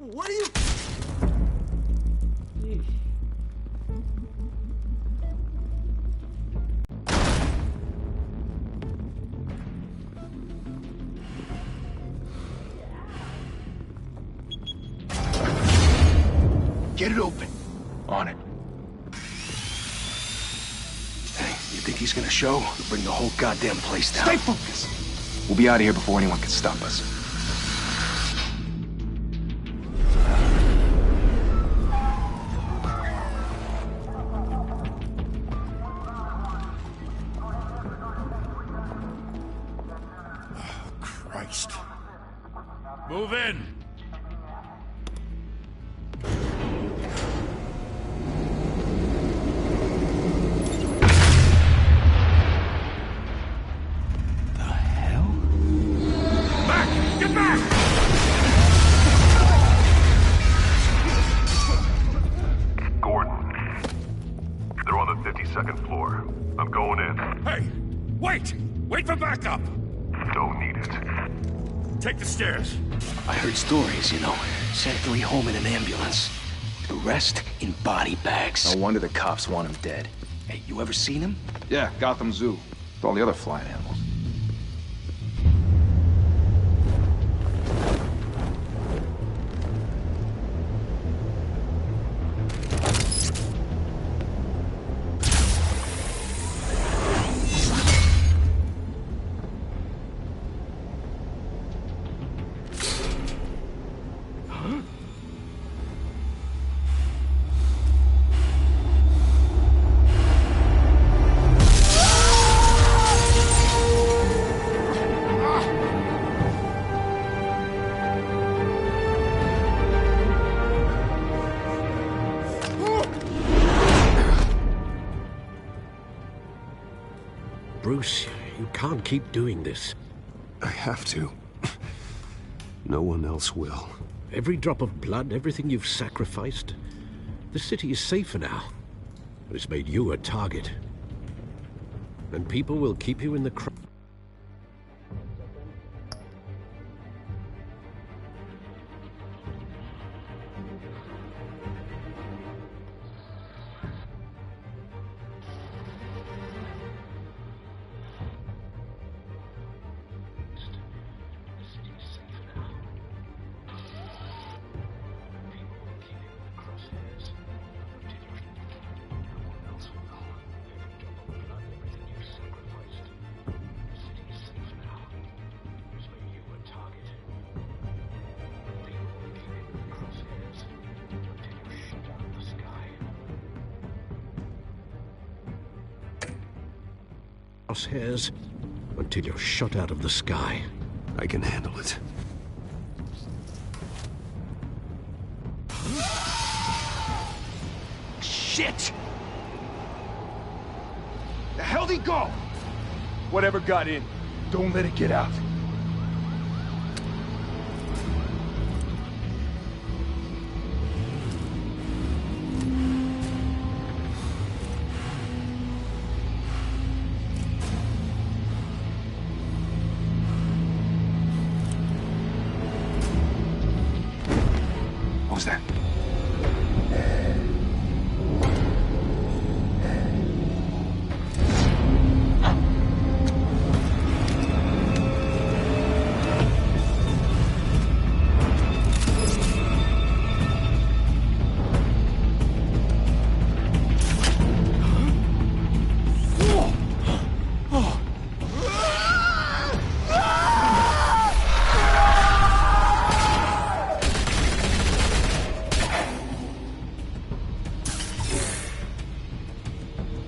What are you... Get it open. On it. Hey, you think he's gonna show? We'll bring the whole goddamn place down. Stay focused! We'll be out of here before anyone can stop us. Christ. Move in! The hell? Back! Get back! Gordon. They're on the 52nd floor. I'm going in. Hey! Wait! Wait for backup! Don't need it. Take the stairs. I heard stories, you know. Sent 3 home in an ambulance. The rest in body bags. No wonder the cops want him dead. Hey, you ever seen him? Yeah, Gotham Zoo. With all the other flying animals. Bruce, you can't keep doing this. I have to. No one else will. Every drop of blood, everything you've sacrificed. The city is safer now. It's made you a target. And people will keep you in the crowd. Crosshairs until you're shot out of the sky. I can handle it. Shit! The hell'd he go? Whatever got in, don't let it get out. was that?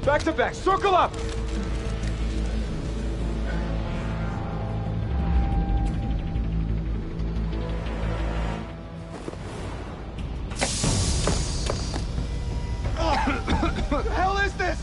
Back to back, circle up! What the hell is this?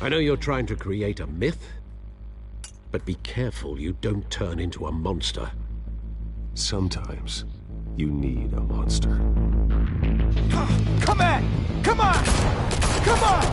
I know you're trying to create a myth, but be careful you don't turn into a monster. Sometimes you need a monster. Come on! Come on! Come on!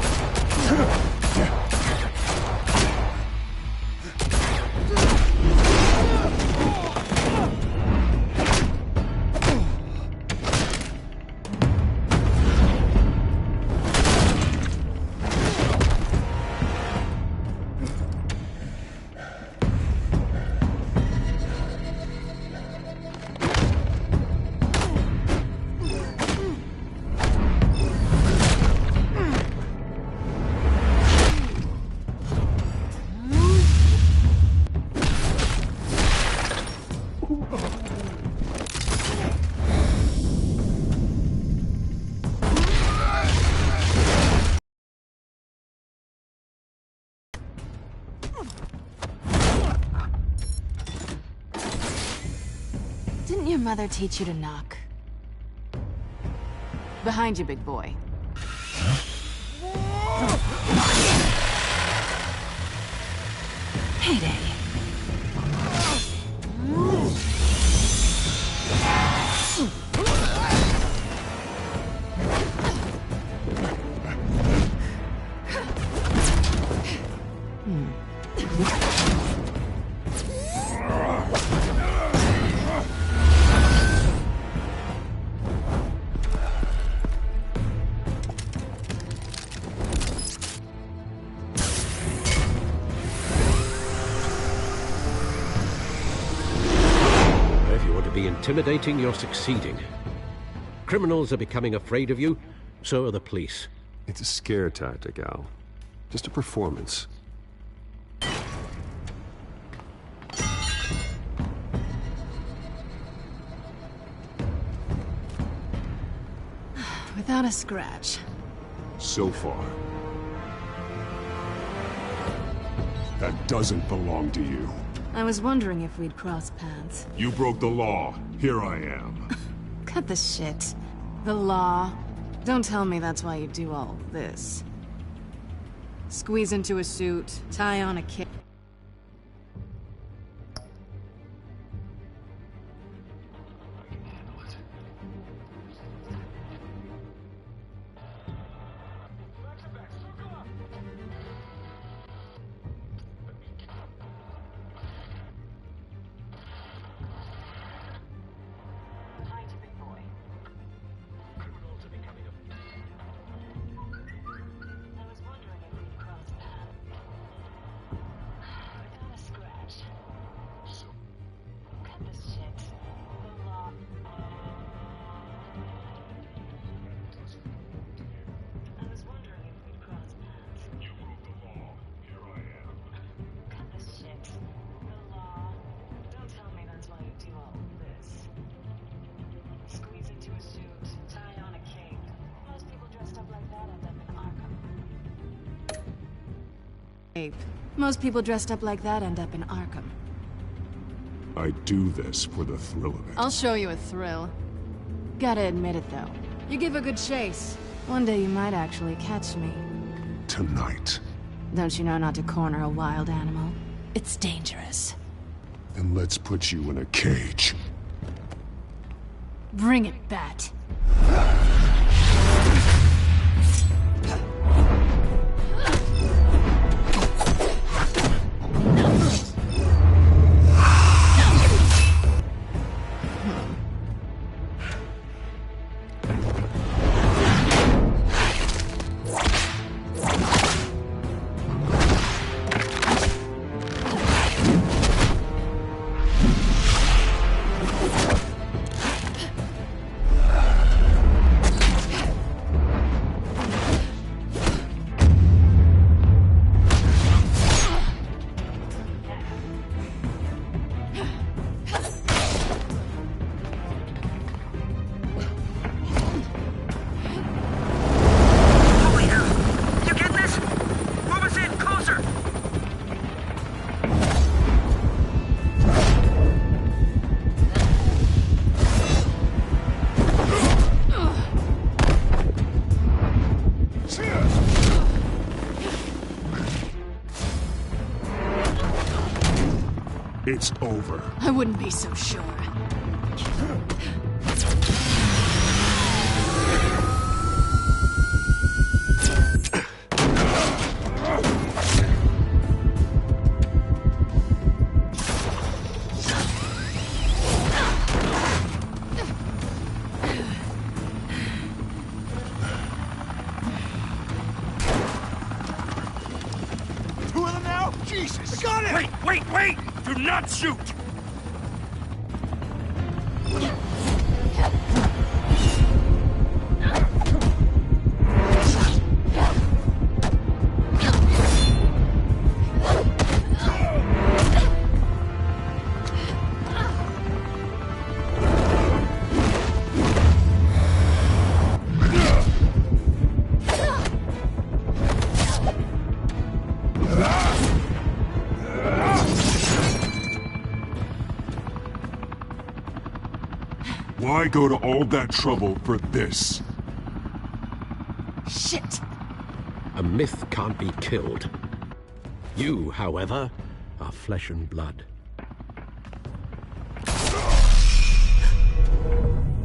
Didn't your mother teach you to knock? Behind you, big boy. Heyday. Intimidating, you're succeeding. Criminals are becoming afraid of you, so are the police. It's a scare tactic, Al. Just a performance. Without a scratch. So far. That doesn't belong to you. I was wondering if we'd cross paths. You broke the law. Here I am. Cut the shit. The law. Don't tell me that's why you do all this. Squeeze into a suit, tie on a cape. Most people dressed up like that end up in Arkham. I do this for the thrill of it. I'll show you a thrill. Gotta admit it, though. You give a good chase. One day you might actually catch me. Tonight. Don't you know not to corner a wild animal? It's dangerous. Then let's put you in a cage. Bring it, Bat. It's over. I wouldn't be so sure. Two of them now? Jesus! Got it! Wait! Do not shoot! Why go to all that trouble for this? Shit! A myth can't be killed. You, however, are flesh and blood.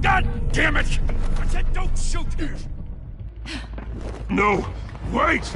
God damn it! I said don't shoot! No! Wait!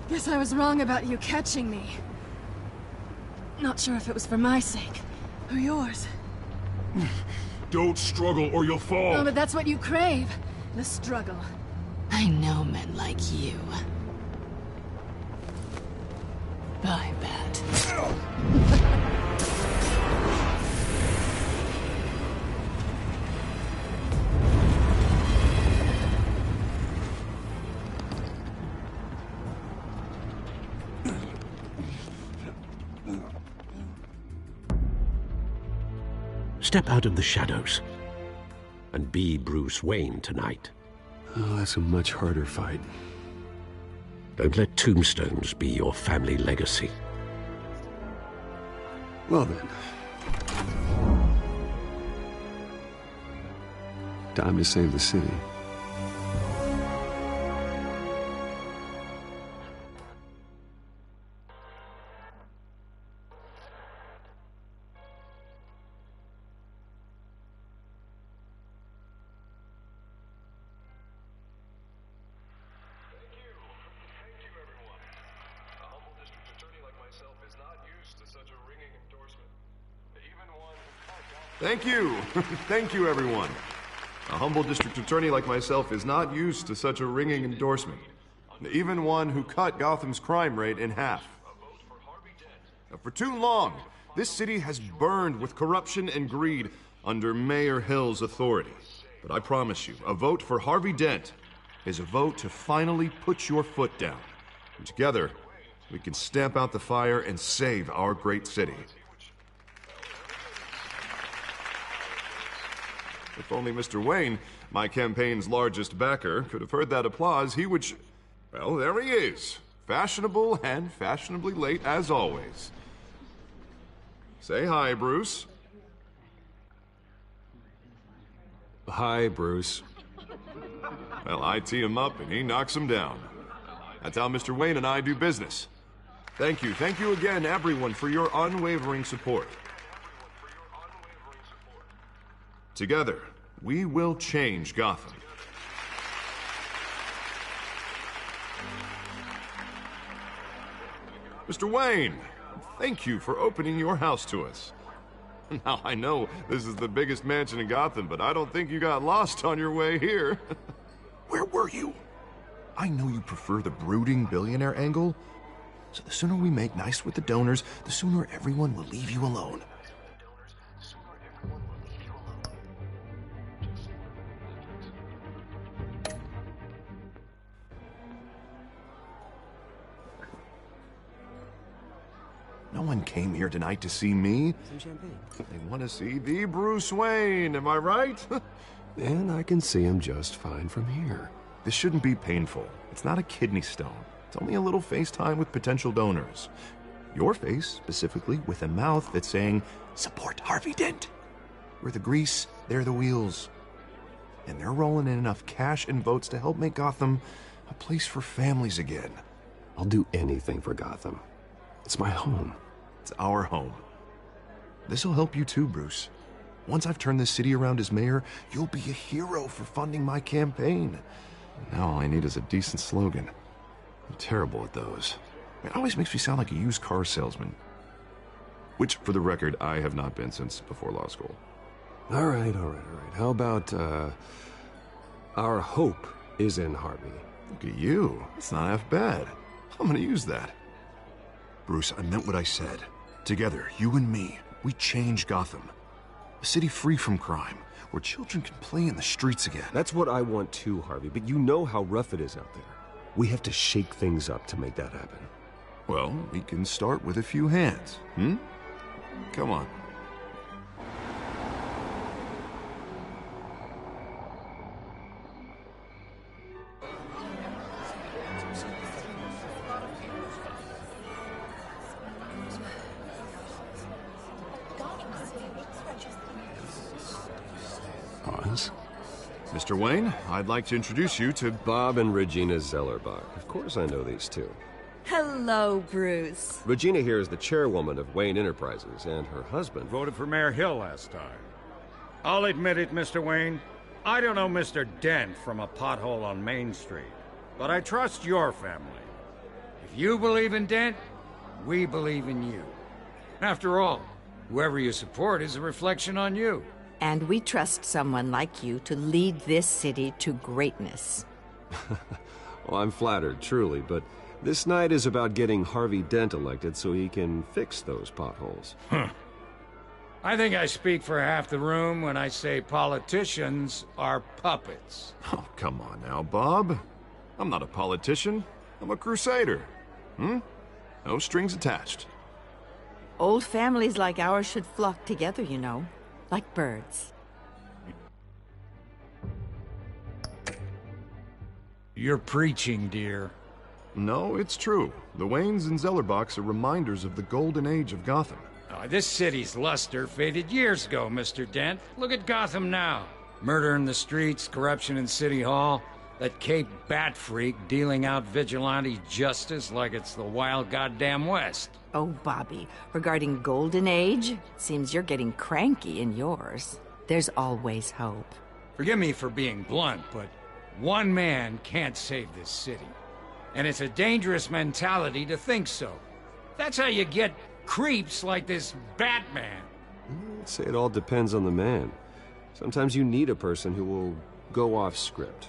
Guess I was wrong about you catching me. Not sure if it was for my sake, or yours. Don't struggle or you'll fall! Oh, but that's what you crave. The struggle. I know men like you. Bye, Bat. Step out of the shadows and be Bruce Wayne tonight. Oh, that's a much harder fight. Don't let tombstones be your family legacy. Well then. Time to save the city. Thank you. Thank you, everyone. A humble district attorney like myself is not used to such a ringing endorsement. Even one who cut Gotham's crime rate in half. For too long, this city has burned with corruption and greed under Mayor Hill's authority. But I promise you, a vote for Harvey Dent is a vote to finally put your foot down. And together, we can stamp out the fire and save our great city. If only Mr. Wayne, my campaign's largest backer, could have heard that applause, he would well, there he is. Fashionable and fashionably late as always. Say hi, Bruce. Hi, Bruce. Well, I tee him up and he knocks him down. That's how Mr. Wayne and I do business. Thank you again, everyone, for your unwavering support. Together, we will change Gotham. Mr. Wayne, thank you for opening your house to us. Now, I know this is the biggest mansion in Gotham, but I don't think you got lost on your way here. Where were you? I know you prefer the brooding billionaire angle, so the sooner we make nice with the donors, the sooner everyone will leave you alone. No one came here tonight to see me. Some champagne. They want to see the Bruce Wayne, am I right? And I can see him just fine from here. This shouldn't be painful. It's not a kidney stone. It's only a little FaceTime with potential donors. Your face, specifically, with a mouth that's saying, support Harvey Dent. We're the grease, they're the wheels. And they're rolling in enough cash and votes to help make Gotham a place for families again. I'll do anything for Gotham. It's my home. It's our home. This'll help you too, Bruce. Once I've turned this city around as mayor, you'll be a hero for funding my campaign. Now all I need is a decent slogan. I'm terrible at those. It always makes me sound like a used car salesman. Which, for the record, I have not been since before law school. All right. How about, our hope is in Harvey? Look at you. It's not half bad. I'm gonna use that. Bruce, I meant what I said. Together, you and me, we change Gotham. A city free from crime, where children can play in the streets again. That's what I want too, Harvey, but you know how rough it is out there. We have to shake things up to make that happen. Well, we can start with a few hands, Come on. Pause. Mr. Wayne, I'd like to introduce you to Bob and Regina Zellerbach. Of course I know these two. Hello, Bruce. Regina here is the chairwoman of Wayne Enterprises, and her husband voted for Mayor Hill last time. I'll admit it, Mr. Wayne. I don't know Mr. Dent from a pothole on Main Street, but I trust your family. If you believe in Dent, we believe in you. After all, whoever you support is a reflection on you. And we trust someone like you to lead this city to greatness. Well, I'm flattered, truly, but this night is about getting Harvey Dent elected so he can fix those potholes. I think I speak for half the room when I say politicians are puppets. Oh, come on now, Bob. I'm not a politician. I'm a crusader. No strings attached. Old families like ours should flock together, you know, like birds. You're preaching, dear. No, it's true. The Waynes and Zellerbachs are reminders of the golden age of Gotham. This city's luster faded years ago, Mr. Dent. Look at Gotham now. Murder in the streets, corruption in City Hall, that Cape Bat freak dealing out vigilante justice like it's the wild goddamn West. Oh, Bobby, regarding Golden Age, seems you're getting cranky in yours. There's always hope. Forgive me for being blunt, but one man can't save this city. And it's a dangerous mentality to think so. That's how you get creeps like this Batman. I'd say it all depends on the man. Sometimes you need a person who will go off script.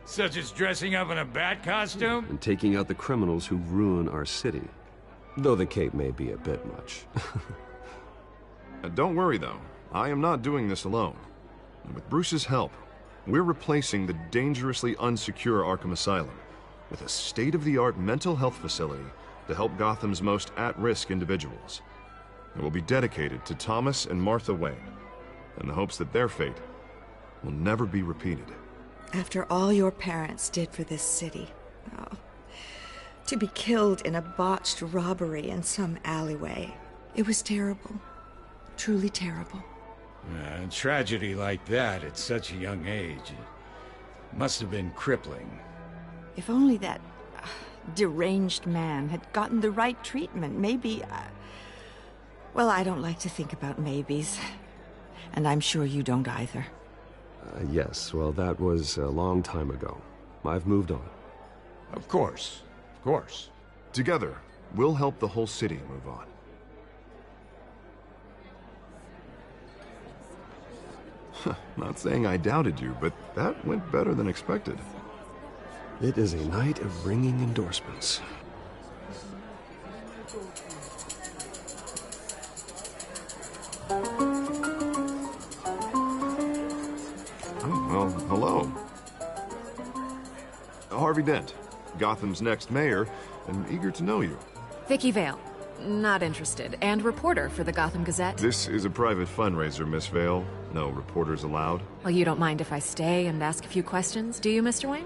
Such as dressing up in a bat costume? And taking out the criminals who ruin our city. Though the cape may be a bit much. Don't worry, though. I am not doing this alone. And with Bruce's help, we're replacing the dangerously unsecure Arkham Asylum with a state-of-the-art mental health facility to help Gotham's most at-risk individuals. It will be dedicated to Thomas and Martha Wayne, in the hopes that their fate will never be repeated. After all your parents did for this city, oh, to be killed in a botched robbery in some alleyway, it was terrible. Truly terrible. A tragedy like that at such a young age, it must have been crippling. If only that deranged man had gotten the right treatment, maybe... well, I don't like to think about maybes. And I'm sure you don't either. Yes, well, that was a long time ago. I've moved on. Of course. Of course. Together, we'll help the whole city move on. Not saying I doubted you, but that went better than expected. It is a night of ringing endorsements. Well, hello. Harvey Dent, Gotham's next mayor, and eager to know you. Vicky Vale. Not interested. And reporter for the Gotham Gazette. This is a private fundraiser, Miss Vale. No reporters allowed. Well, you don't mind if I stay and ask a few questions, do you, Mr. Wayne?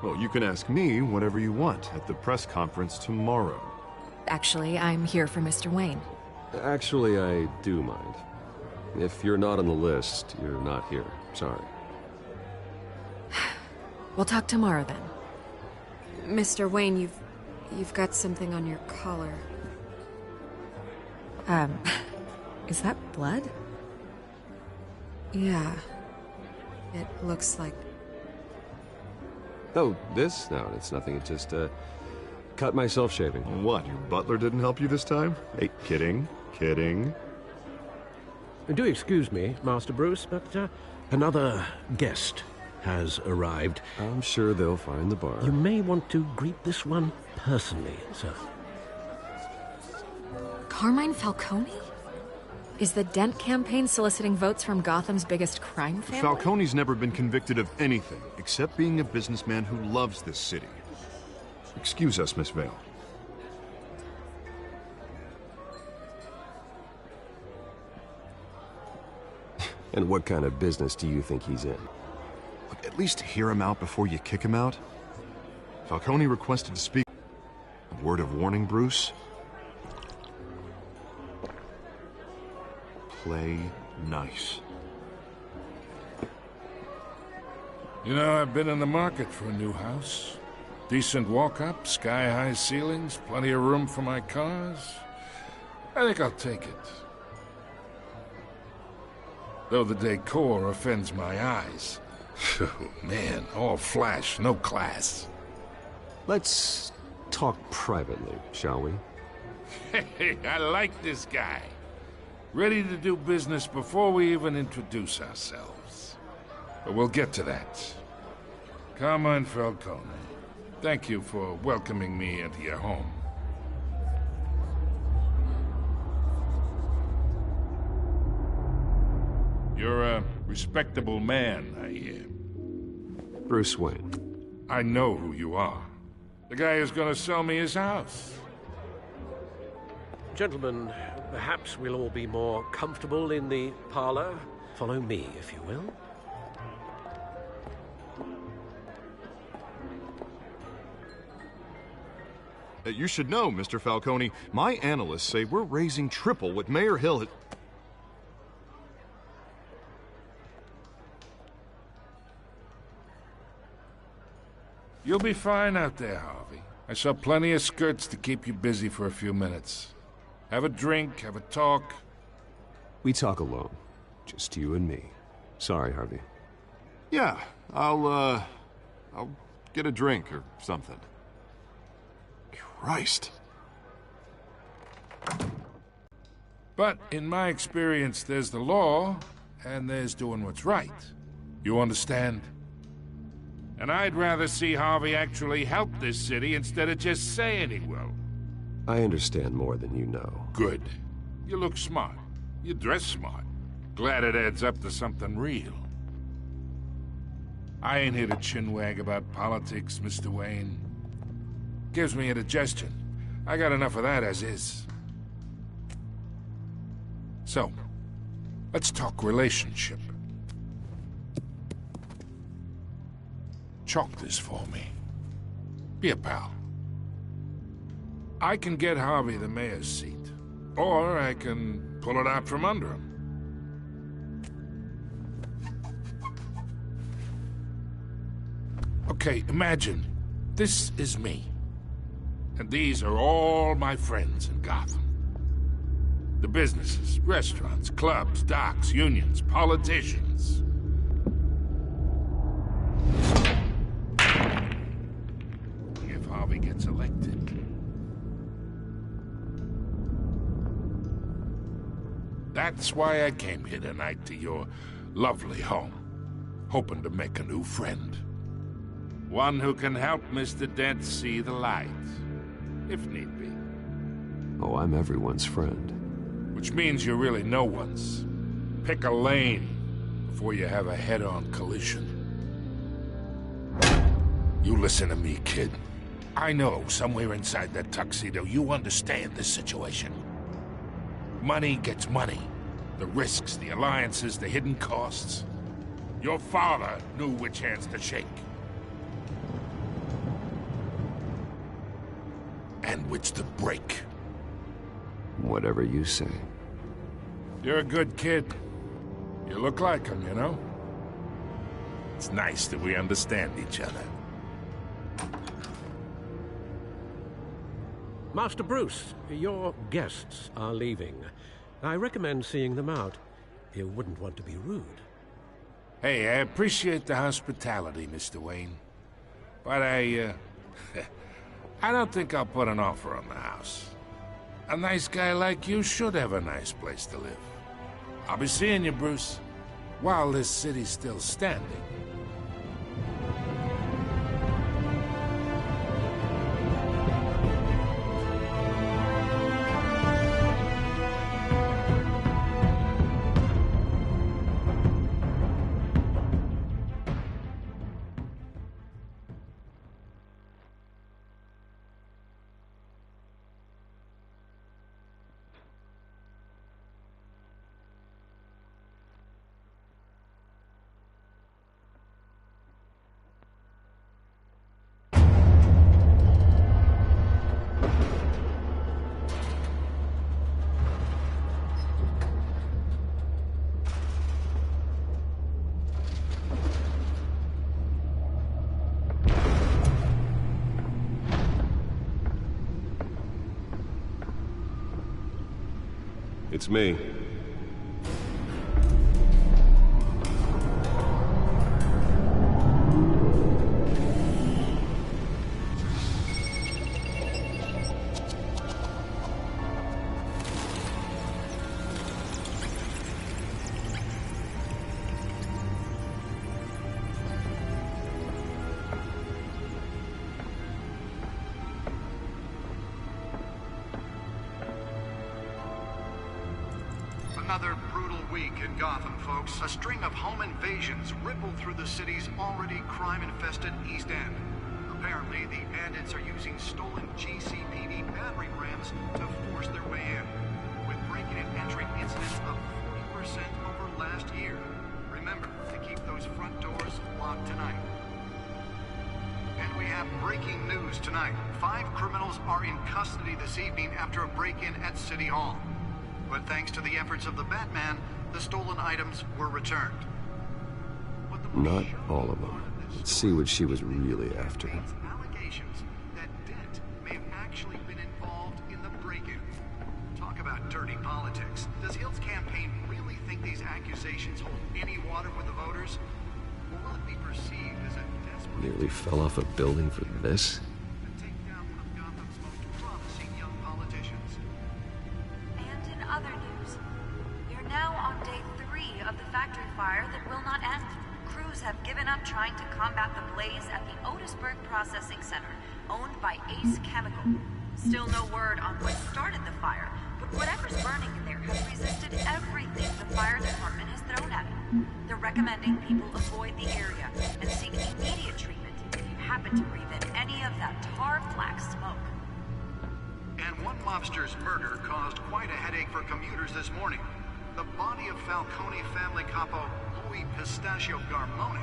Well, you can ask me whatever you want at the press conference tomorrow. Actually, I'm here for Mr. Wayne. Actually, I do mind. If you're not on the list, you're not here. Sorry. We'll talk tomorrow, then. Mr. Wayne, you've got something on your collar. Is that blood? Yeah. It looks like... Oh, this? No, it's nothing. It just, cut myself shaving. What, your butler didn't help you this time? Hey, kidding. Kidding. Do excuse me, Master Bruce, but another guest has arrived. I'm sure they'll find the bar. You may want to greet this one personally, sir. Carmine Falcone? Is the Dent campaign soliciting votes from Gotham's biggest crime family? Falcone's never been convicted of anything except being a businessman who loves this city. Excuse us, Miss Vale. And what kind of business do you think he's in? Look, at least hear him out before you kick him out. Falcone requested to speak. A word of warning, Bruce. Play nice. You know, I've been in the market for a new house. Decent walk-up, sky-high ceilings, plenty of room for my cars. I think I'll take it. Though the decor offends my eyes. Oh, man, all flash, no class. Let's talk privately, shall we? Hey, I like this guy. Ready to do business before we even introduce ourselves. But we'll get to that. Carmine Falcone, thank you for welcoming me into your home. You're a respectable man, I hear. Bruce Wayne. I know who you are. The guy who's gonna sell me his house. Gentlemen, perhaps we'll all be more comfortable in the parlor. Follow me, if you will. You should know, Mr. Falcone, my analysts say we're raising triple what Mayor Hill had... You'll be fine out there, Harvey. I saw plenty of skirts to keep you busy for a few minutes. Have a drink, have a talk. We talk alone. Just you and me. Sorry, Harvey. Yeah, I'll get a drink or something. Christ. But in my experience, there's the law, and there's doing what's right. You understand? And I'd rather see Harvey actually help this city instead of just saying he will. I understand more than you know. Good. You look smart. You dress smart. Glad it adds up to something real. I ain't here to chinwag about politics, Mr. Wayne. Gives me indigestion. I got enough of that as is. So, let's talk relationship. Chalk this for me. Be a pal. I can get Harvey the mayor's seat, or I can pull it out from under him. Okay, imagine this is me, and these are all my friends in Gotham. The businesses, restaurants, clubs, docks, unions, politicians. If Harvey gets elected. That's why I came here tonight to your lovely home, hoping to make a new friend. One who can help Mr. Dent see the light, if need be. Oh, I'm everyone's friend. Which means you're really no one's. Pick a lane before you have a head-on collision. You listen to me, kid. I know somewhere inside that tuxedo you understand this situation. Money gets money. The risks, the alliances, the hidden costs. Your father knew which hands to shake. And which to break. Whatever you say. You're a good kid. You look like him, you know? It's nice that we understand each other. Master Bruce, your guests are leaving. I recommend seeing them out. You wouldn't want to be rude. Hey, I appreciate the hospitality, Mr. Wayne. But I don't think I'll put an offer on the house. A nice guy like you should have a nice place to live. I'll be seeing you, Bruce, while this city's still standing. It's me. Another brutal week in Gotham, folks. A string of home invasions rippled through the city's already crime-infested East End. Apparently, the bandits are using stolen GCPD battering rams to force their way in, with break-in and entry incidents up 40% over last year. Remember to keep those front doors locked tonight. And we have breaking news tonight. 5 criminals are in custody this evening after a break-in at City Hall. But thanks to the efforts of the Batman, the stolen items were returned. Not all of them. Let's see what she was really after. Allegations that Dent may have actually been involved in the break-in. Talk about dirty politics. Does Hill's campaign really think these accusations hold any water with the voters? Or will it be perceived as a desperate... Nearly fell off a building for this? Take down one of Gotham's most promising young politicians. And in other news, fire that will not end. Crews have given up trying to combat the blaze at the Otisburg Processing Center, owned by Ace Chemical. Still no word on what started the fire, but whatever's burning in there has resisted everything the fire department has thrown at it. They're recommending people avoid the area and seek immediate treatment if you happen to breathe in any of that tar black smoke. And one mobster's murder caused quite a headache for commuters this morning. The body of Falcone family capo Louis Pistachio Garmone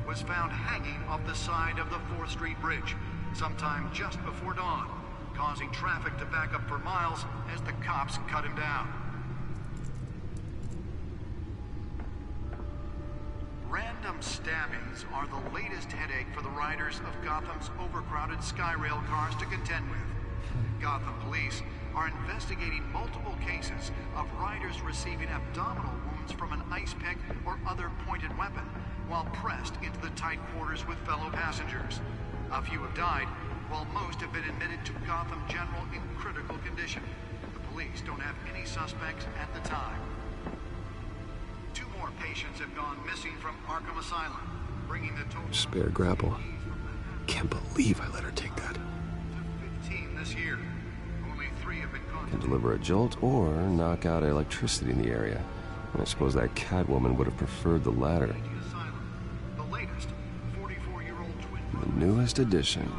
was found hanging off the side of the 4th Street Bridge sometime just before dawn, causing traffic to back up for miles as the cops cut him down. Random stabbings are the latest headache for the riders of Gotham's overcrowded Skyrail cars to contend with. Gotham police are investigating multiple cases of riders receiving abdominal wounds from an ice pick or other pointed weapon while pressed into the tight quarters with fellow passengers. A few have died, while most have been admitted to Gotham General in critical condition. The police don't have any suspects at the time. 2 more patients have gone missing from Arkham Asylum, bringing the total... Spare grapple. Can't believe I let her take that. 15 this year. Only 3 have been caught. Can deliver a jolt or knock out electricity in the area. I suppose that Catwoman would have preferred the latter. The latest, 44-year-old twin... The newest addition.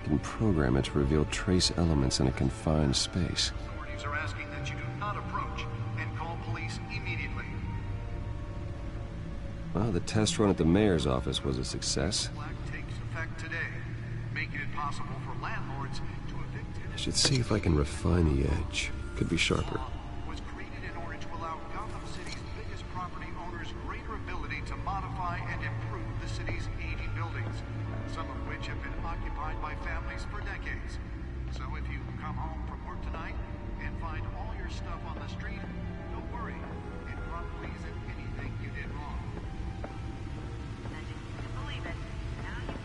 Can program it to reveal trace elements in a confined space. Authorities are asking that you do not approach and call police immediately. Well, the test run at the mayor's office was a success. Takes effect today, making it possible for landlords to evict I should see if I can refine the edge. Could be sharper. was created in order to allow Gotham City's biggest property owners greater ability to modify and improve the city's aging buildings, some of which have been occupied by families for decades. So if you come home from work tonight and find all your stuff on the street, don't worry. It probably isn't anything you did wrong. And if you can believe it, now you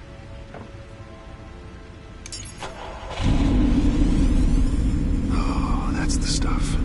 Oh, that's the stuff.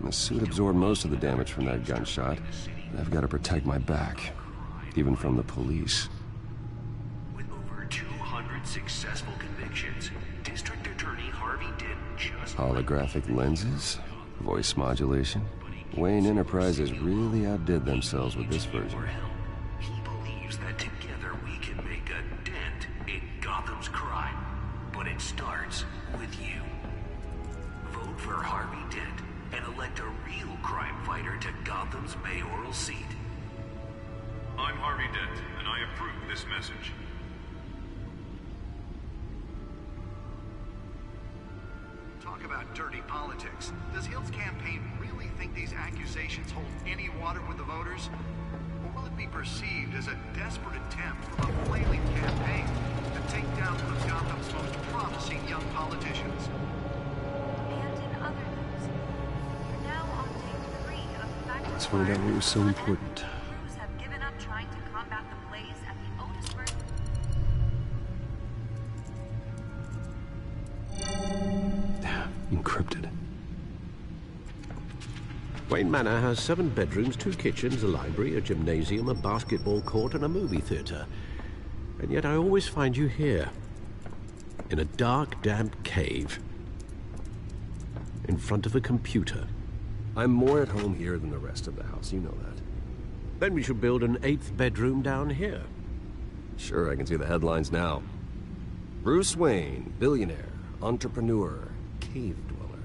The suit absorbed most of the damage from that gunshot. I've got to protect my back, even from the police. With over 200 successful convictions, District Attorney Harvey Dent just... Holographic lenses? Voice modulation? Wayne Enterprises really outdid themselves with this version. He believes that together we can make a dent in Gotham's crime. But it starts with you. Vote for Harvey Dent and elect a real crime fighter to Gotham's mayoral seat. I'm Harvey Dent, and I approve this message. Talk about dirty politics. Does Hill's campaign really think these accusations hold any water with the voters? Or will it be perceived as a desperate attempt from a flailing campaign to take down one of Gotham's most promising young politicians? And in other news, we're now on day 3 of the fact Let's find out what was so important. crews have given up trying to combat the blaze at the Otisburg... Encrypted. Wayne Manor has 7 bedrooms, 2 kitchens, a library, a gymnasium, a basketball court, and a movie theater. And yet I always find you here, in a dark, damp cave, in front of a computer. I'm more at home here than the rest of the house, you know that. Then we should build an 8th bedroom down here. Sure, I can see the headlines now. Bruce Wayne, billionaire, entrepreneur, cave dweller.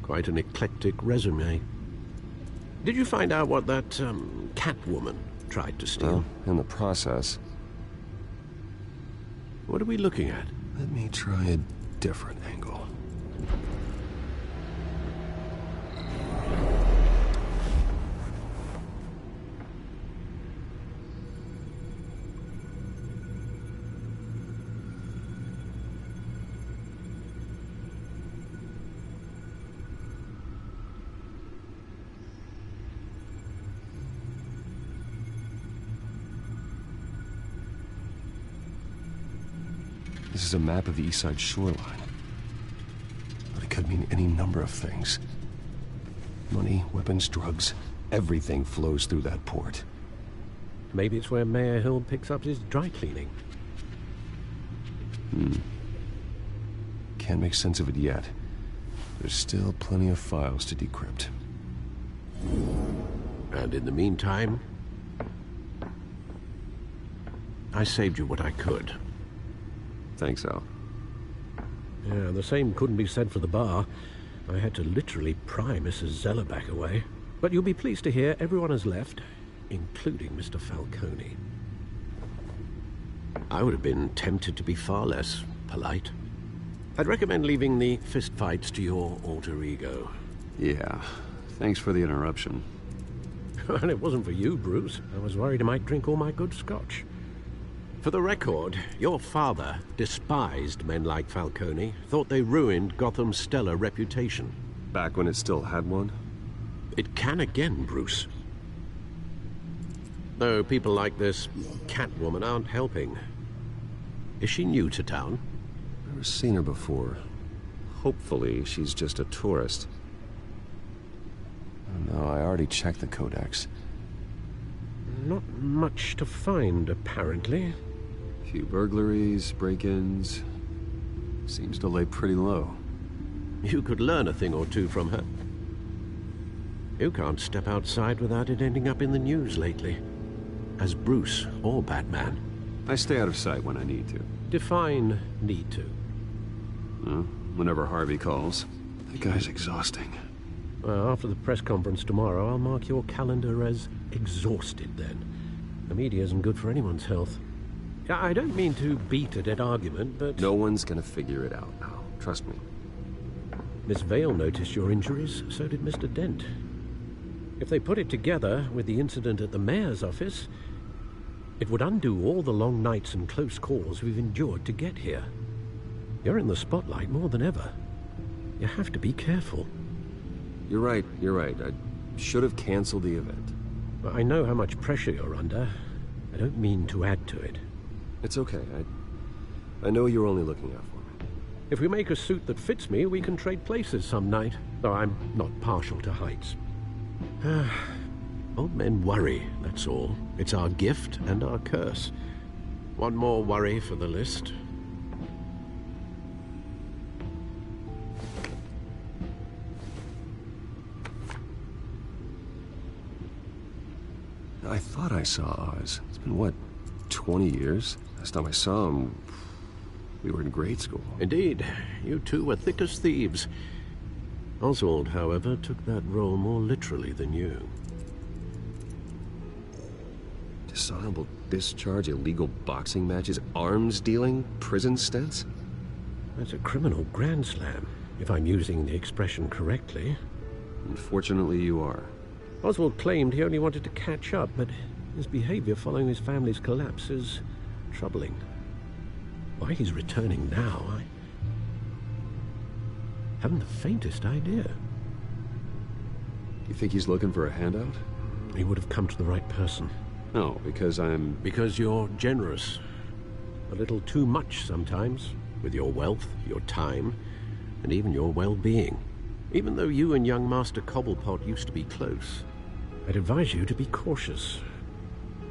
Quite an eclectic resume. Did you find out what that, Catwoman tried to steal? Well, in the process. What are we looking at? Let me try a different angle. This is a map of the east side shoreline. But it could mean any number of things. Money, weapons, drugs, everything flows through that port. Maybe it's where Mayor Hill picks up his dry cleaning. Can't make sense of it yet. There's still plenty of files to decrypt. And in the meantime, I saved you what I could. Thanks, Al. Yeah, the same couldn't be said for the bar. I had to literally pry Mrs. Zeller back away. But you'll be pleased to hear everyone has left, including Mr. Falcone. I would have been tempted to be far less polite. I'd recommend leaving the fistfights to your alter ego. Yeah, thanks for the interruption. And it wasn't for you, Bruce. I was worried I might drink all my good scotch. For the record, your father despised men like Falcone, thought they ruined Gotham's stellar reputation. Back when it still had one? It can again, Bruce. Though people like this Catwoman aren't helping. Is she new to town? Never seen her before. Hopefully, she's just a tourist. Oh, no, I already checked the codex. Not much to find, apparently. Few burglaries, break-ins. Seems to lay pretty low. You could learn a thing or two from her. You can't step outside without it ending up in the news lately. As Bruce or Batman. I stay out of sight when I need to. Define need to. Well, whenever Harvey calls. That guy's exhausting. Well, after the press conference tomorrow, I'll mark your calendar as exhausted then. The media isn't good for anyone's health. I don't mean to beat a dead argument, but... No one's gonna figure it out now. Trust me. Miss Vale noticed your injuries, so did Mr. Dent. If they put it together with the incident at the mayor's office, it would undo all the long nights and close calls we've endured to get here. You're in the spotlight more than ever. You have to be careful. You're right. I should have canceled the event. I know how much pressure you're under. I don't mean to add to it. It's okay. I know you're only looking out for me. If we make a suit that fits me, we can trade places some night. Though I'm not partial to heights. Old men worry, that's all. It's our gift and our curse. One more worry for the list. I thought I saw Oz. It's been, what, 20 years? Last time I saw him, we were in grade school. Indeed. You two were thick as thieves. Oswald, however, took that role more literally than you. Dishonorable discharge, illegal boxing matches, arms dealing, prison stints? That's a criminal grand slam, if I'm using the expression correctly. Unfortunately, you are. Oswald claimed he only wanted to catch up, but his behavior following his family's collapse is troubling. Why he's returning now, I haven't the faintest idea. You think he's looking for a handout? He would have come to the right person. No, because I'm... Because you're generous. A little too much sometimes, with your wealth, your time, and even your well-being. Even though you and young Master Cobblepot used to be close, I'd advise you to be cautious.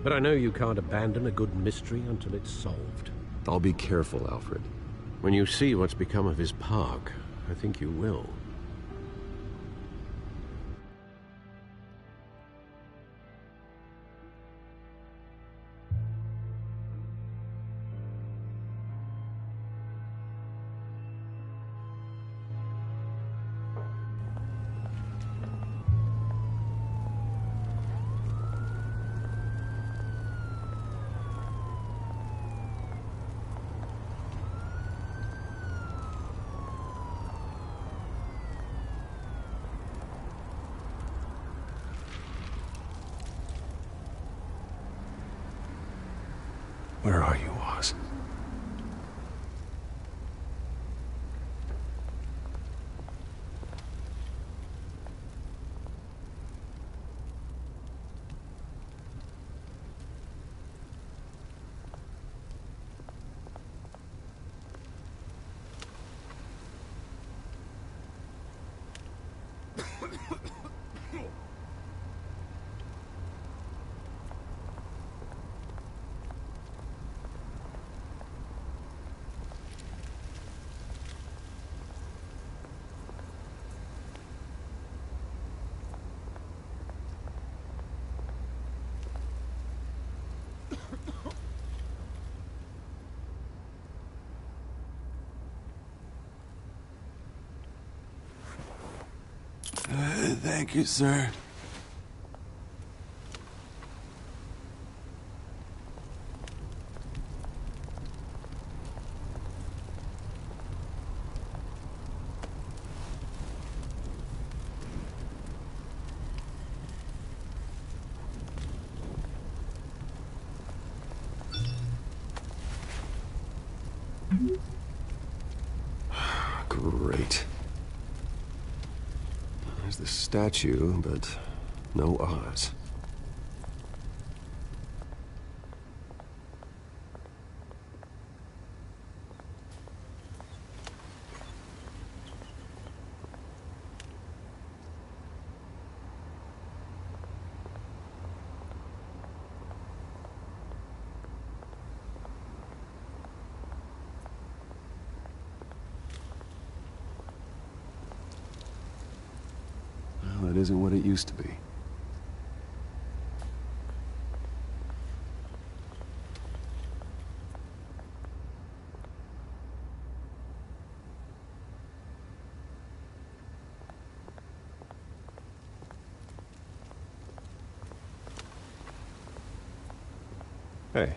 But I know you can't abandon a good mystery until it's solved. I'll be careful, Alfred. When you see what's become of his park, I think you will. Where are you, Oz? Thank you, sir. Great. There's the statue, but no Oz. Well, that isn't what it used to be. Hey.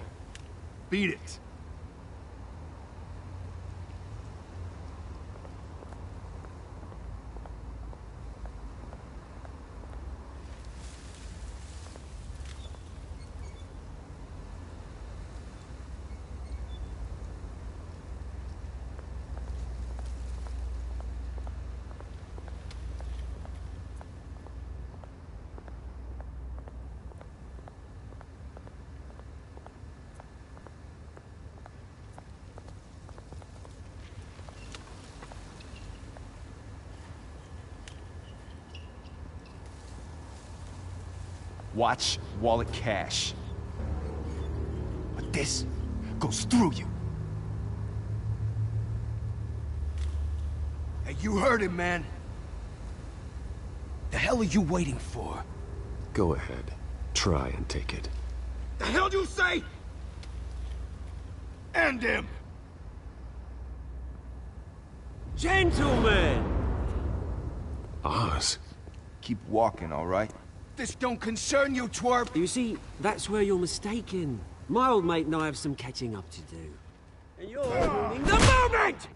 Beat it. Watch wallet cash. But this goes through you. Hey, you heard him, man. The hell are you waiting for? Go ahead. Try and take it. The hell do you say? End him! Gentlemen! Oz. Keep walking, all right? This don't concern you, twerp! You see, that's where you're mistaken. My old mate and I have some catching up to do. And you're ruining the moment!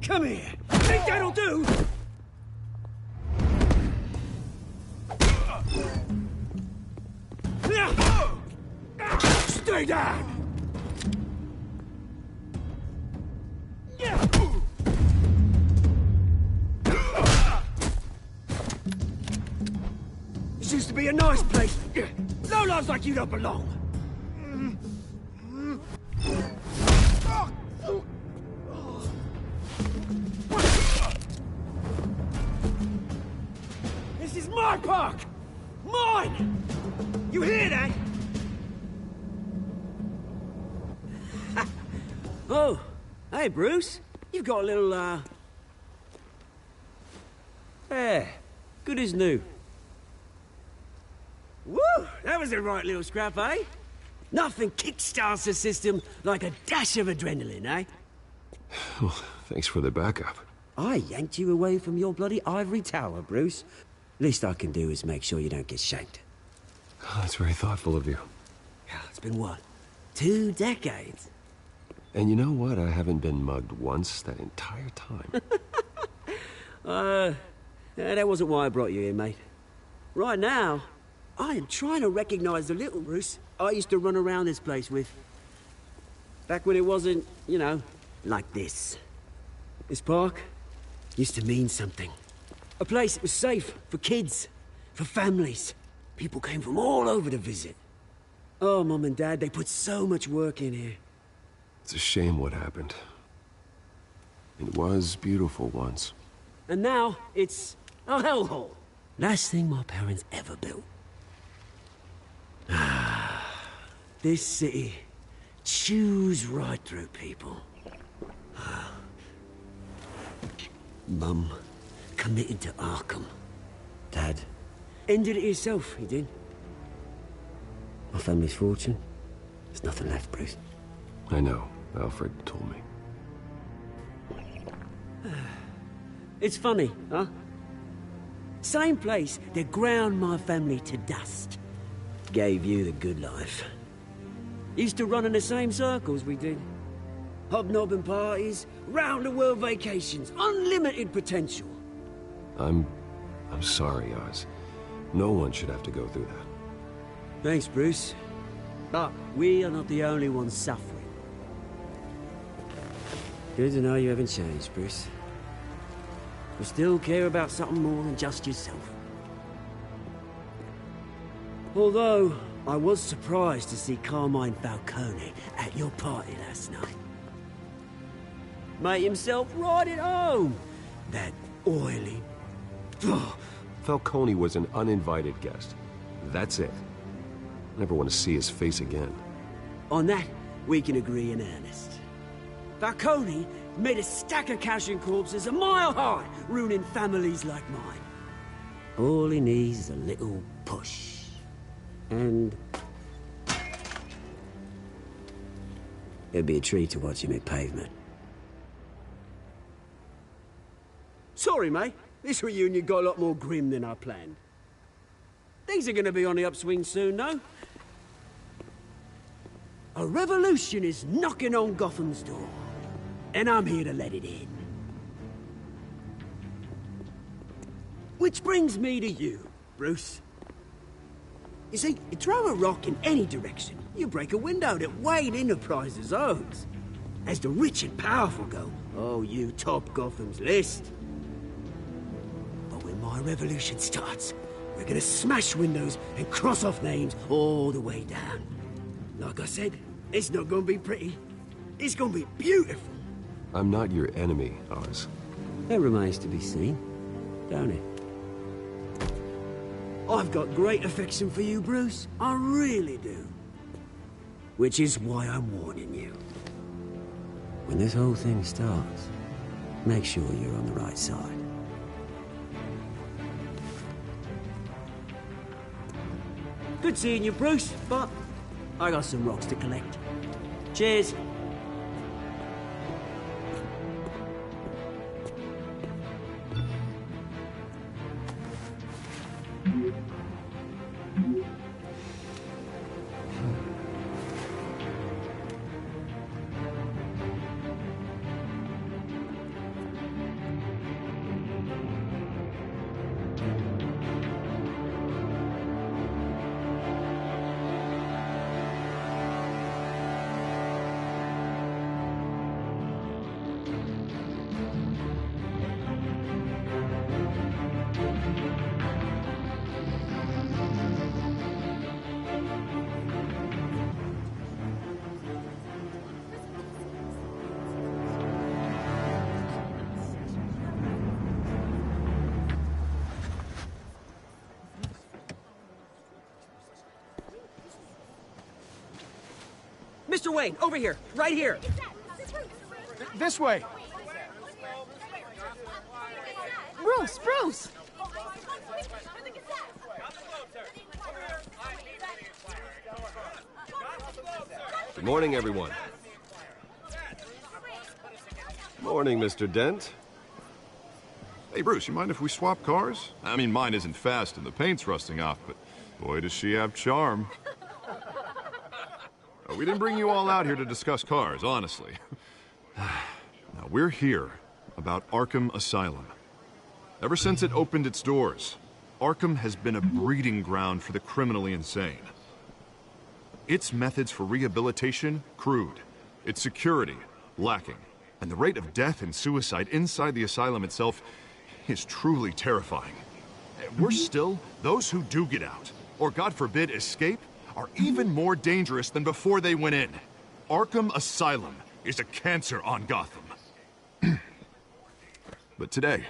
Come here! Think that'll do? Stay down! This used to be a nice place. Lowlifes like you don't belong. This is my park! Mine! You hear that? Oh, hey, Bruce. You've got a little, Yeah, good as new. Woo! That was a right little scrap, eh? Nothing kickstarts the system like a dash of adrenaline, eh? Well, thanks for the backup. I yanked you away from your bloody ivory tower, Bruce. Least I can do is make sure you don't get shanked. Oh, that's very thoughtful of you. Yeah, it's been what? 2 decades? And you know what? I haven't been mugged once that entire time. That wasn't why I brought you here, mate. Right now, I am trying to recognize the little Bruce I used to run around this place with. Back when it wasn't, you know, like this. This park used to mean something. A place that was safe for kids, for families. People came from all over to visit. Oh, Mum and Dad, they put so much work in here. It's a shame what happened. It was beautiful once. And now, it's a hellhole. Last thing my parents ever built. This city chews right through people. Mum committed to Arkham. Dad ended it himself, he did. My family's fortune, there's nothing left, Bruce. I know. Alfred told me. It's funny, huh? Same place that ground my family to dust. Gave you the good life. Used to run in the same circles we did. Hobnobbing parties, round-the-world vacations, unlimited potential. I'm sorry, Oz. No one should have to go through that. Thanks, Bruce. But we are not the only ones suffering. Good to know you haven't changed, Bruce. You still care about something more than just yourself. Although, I was surprised to see Carmine Falcone at your party last night. Made himself right at home. That oily... Falcone was an uninvited guest. That's it. Never want to see his face again. On that, we can agree in earnest. Falcone made a stack of cashing corpses a mile high, ruining families like mine. All he needs is a little push. And... it'd be a treat to watch him hit pavement. Sorry, mate. This reunion got a lot more grim than I planned. Things are gonna be on the upswing soon, though. A revolution is knocking on Gotham's door. And I'm here to let it in. Which brings me to you, Bruce. You see, you throw a rock in any direction, you break a window that Wayne Enterprises owns. As the rich and powerful go, oh, you top Gotham's list. But when my revolution starts, we're gonna smash windows and cross off names all the way down. Like I said, it's not gonna be pretty. It's gonna be beautiful. I'm not your enemy, Oz. That remains to be seen, don't it? I've got great affection for you, Bruce. I really do. Which is why I'm warning you. When this whole thing starts, make sure you're on the right side. Good seeing you, Bruce, but I got some rocks to collect. Cheers. Mr. Wayne, over here, right here. This way. Bruce! Good morning, everyone. Morning, Mr. Dent. Hey, Bruce, you mind if we swap cars? I mean, mine isn't fast and the paint's rusting off, but boy, does she have charm. We didn't bring you all out here to discuss cars, honestly. Now, we're here about Arkham Asylum. Ever since it opened its doors, Arkham has been a breeding ground for the criminally insane. Its methods for rehabilitation, crude. Its security, lacking. And the rate of death and suicide inside the asylum itself is truly terrifying. Worse still, those who do get out, or God forbid, escape, are even more dangerous than before they went in. Arkham Asylum is a cancer on Gotham. But today,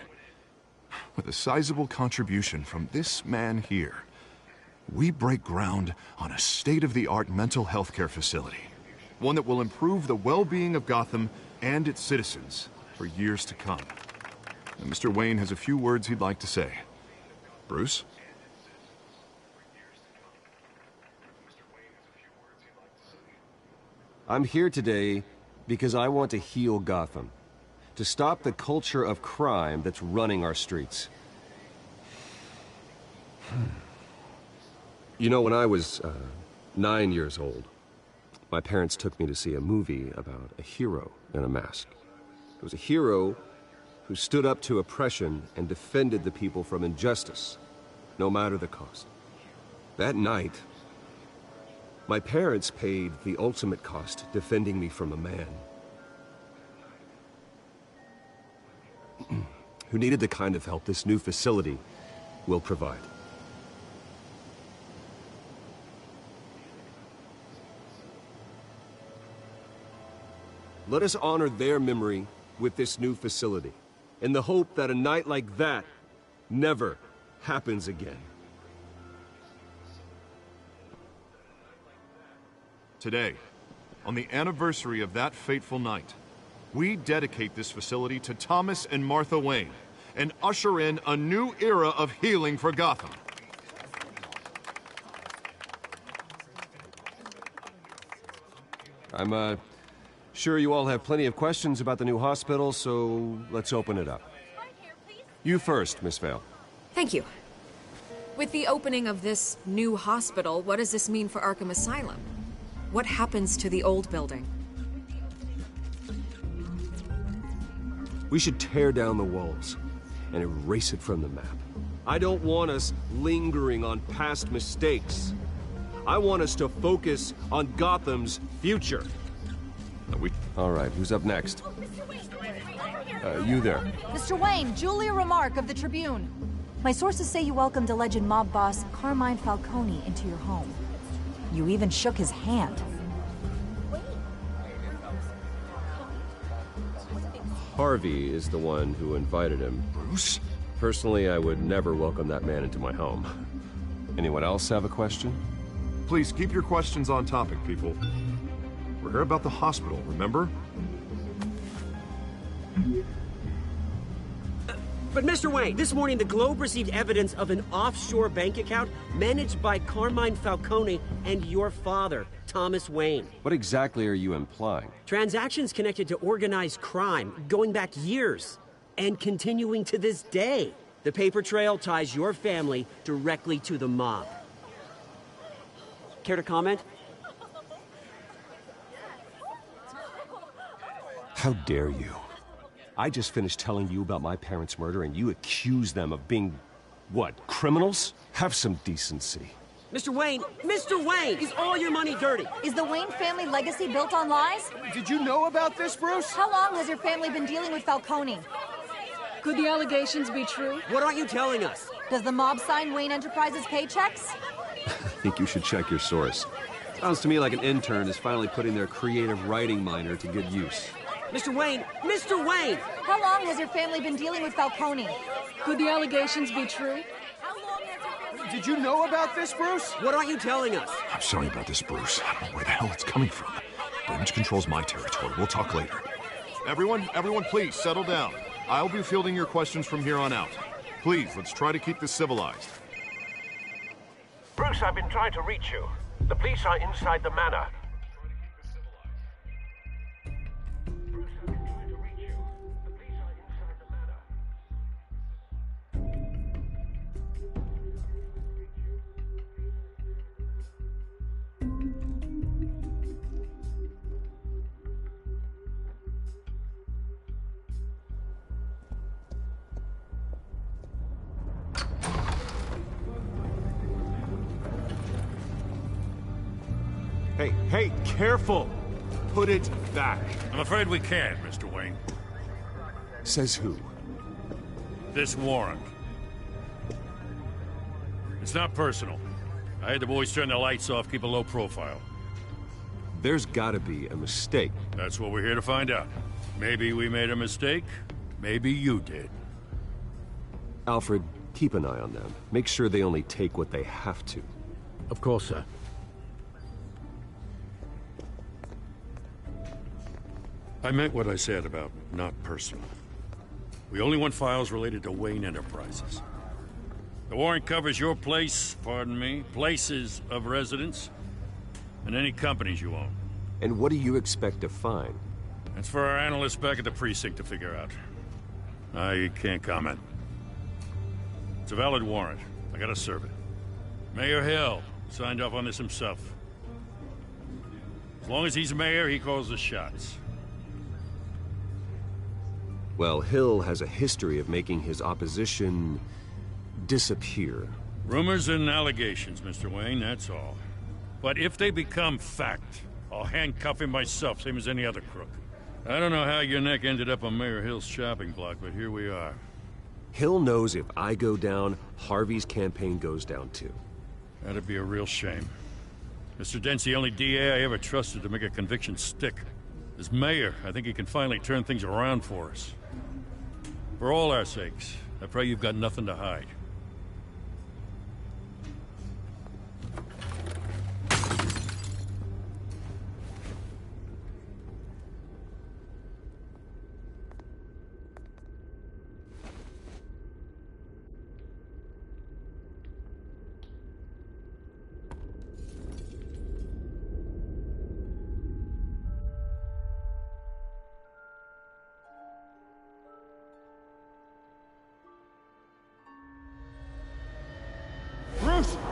with a sizable contribution from this man here, we break ground on a state-of-the-art mental health care facility. One that will improve the well-being of Gotham and its citizens for years to come. And Mr. Wayne has a few words he'd like to say. Bruce? I'm here today because I want to heal Gotham. To stop the culture of crime that's running our streets. You know, when I was 9 years old, my parents took me to see a movie about a hero in a mask. It was a hero who stood up to oppression and defended the people from injustice, no matter the cost. That night, my parents paid the ultimate cost defending me from a man who needed the kind of help this new facility will provide. Let us honor their memory with this new facility, in the hope that a night like that never happens again. Today, on the anniversary of that fateful night, we dedicate this facility to Thomas and Martha Wayne and usher in a new era of healing for Gotham. I'm sure you all have plenty of questions about the new hospital, so let's open it up. You first, Miss Vale. Thank you. With the opening of this new hospital, what does this mean for Arkham Asylum? What happens to the old building? We should tear down the walls and erase it from the map. I don't want us lingering on past mistakes. I want us to focus on Gotham's future. All right, who's up next? You there. Mr. Wayne, Julia Remark of the Tribune. My sources say you welcomed alleged mob boss Carmine Falcone into your home. You even shook his hand. Harvey is the one who invited him. Bruce? Personally, I would never welcome that man into my home. Anyone else have a question? Please keep your questions on topic, people. We're here about the hospital, remember? But Mr. Wayne, this morning the Globe received evidence of an offshore bank account managed by Carmine Falcone and your father, Thomas Wayne. What exactly are you implying? Transactions connected to organized crime going back years and continuing to this day. The paper trail ties your family directly to the mob. Care to comment? How dare you? I just finished telling you about my parents' murder and you accuse them of being, what, criminals? Have some decency. Mr. Wayne, is all your money dirty? Is the Wayne family legacy built on lies? Did you know about this, Bruce? How long has your family been dealing with Falcone? Could the allegations be true? What aren't you telling us? Does the mob sign Wayne Enterprises paychecks? I think you should check your source. Sounds to me like an intern is finally putting their creative writing minor to good use. Mr. Wayne! How long has your family been dealing with Falcone? Could the allegations be true? Did you know about this, Bruce? What aren't you telling us? I'm sorry about this, Bruce. I don't know where the hell it's coming from. Damage control's my territory. We'll talk later. Everyone, please settle down. I'll be fielding your questions from here on out. Please, let's try to keep this civilized. Bruce, I've been trying to reach you. The police are inside the manor. Hey, careful! Put it back. I'm afraid we can't, Mr. Wayne. Says who? This warrant. It's not personal. I had the boys turn the lights off, keep a low profile. There's gotta be a mistake. That's what we're here to find out. Maybe we made a mistake. Maybe you did. Alfred, keep an eye on them. Make sure they only take what they have to. Of course, sir. I meant what I said about not personal. We only want files related to Wayne Enterprises. The warrant covers your place, pardon me, places of residence, and any companies you own. And what do you expect to find? That's for our analysts back at the precinct to figure out. I can't comment. It's a valid warrant. I gotta serve it. Mayor Hill signed off on this himself. As long as he's mayor, he calls the shots. Well, Hill has a history of making his opposition disappear. Rumors and allegations, Mr. Wayne, that's all. But if they become fact, I'll handcuff him myself, same as any other crook. I don't know how your neck ended up on Mayor Hill's shopping block, but here we are. Hill knows if I go down, Harvey's campaign goes down too. That'd be a real shame. Mr. Dent's the only DA I ever trusted to make a conviction stick. As mayor, I think he can finally turn things around for us. For all our sakes, I pray you've got nothing to hide.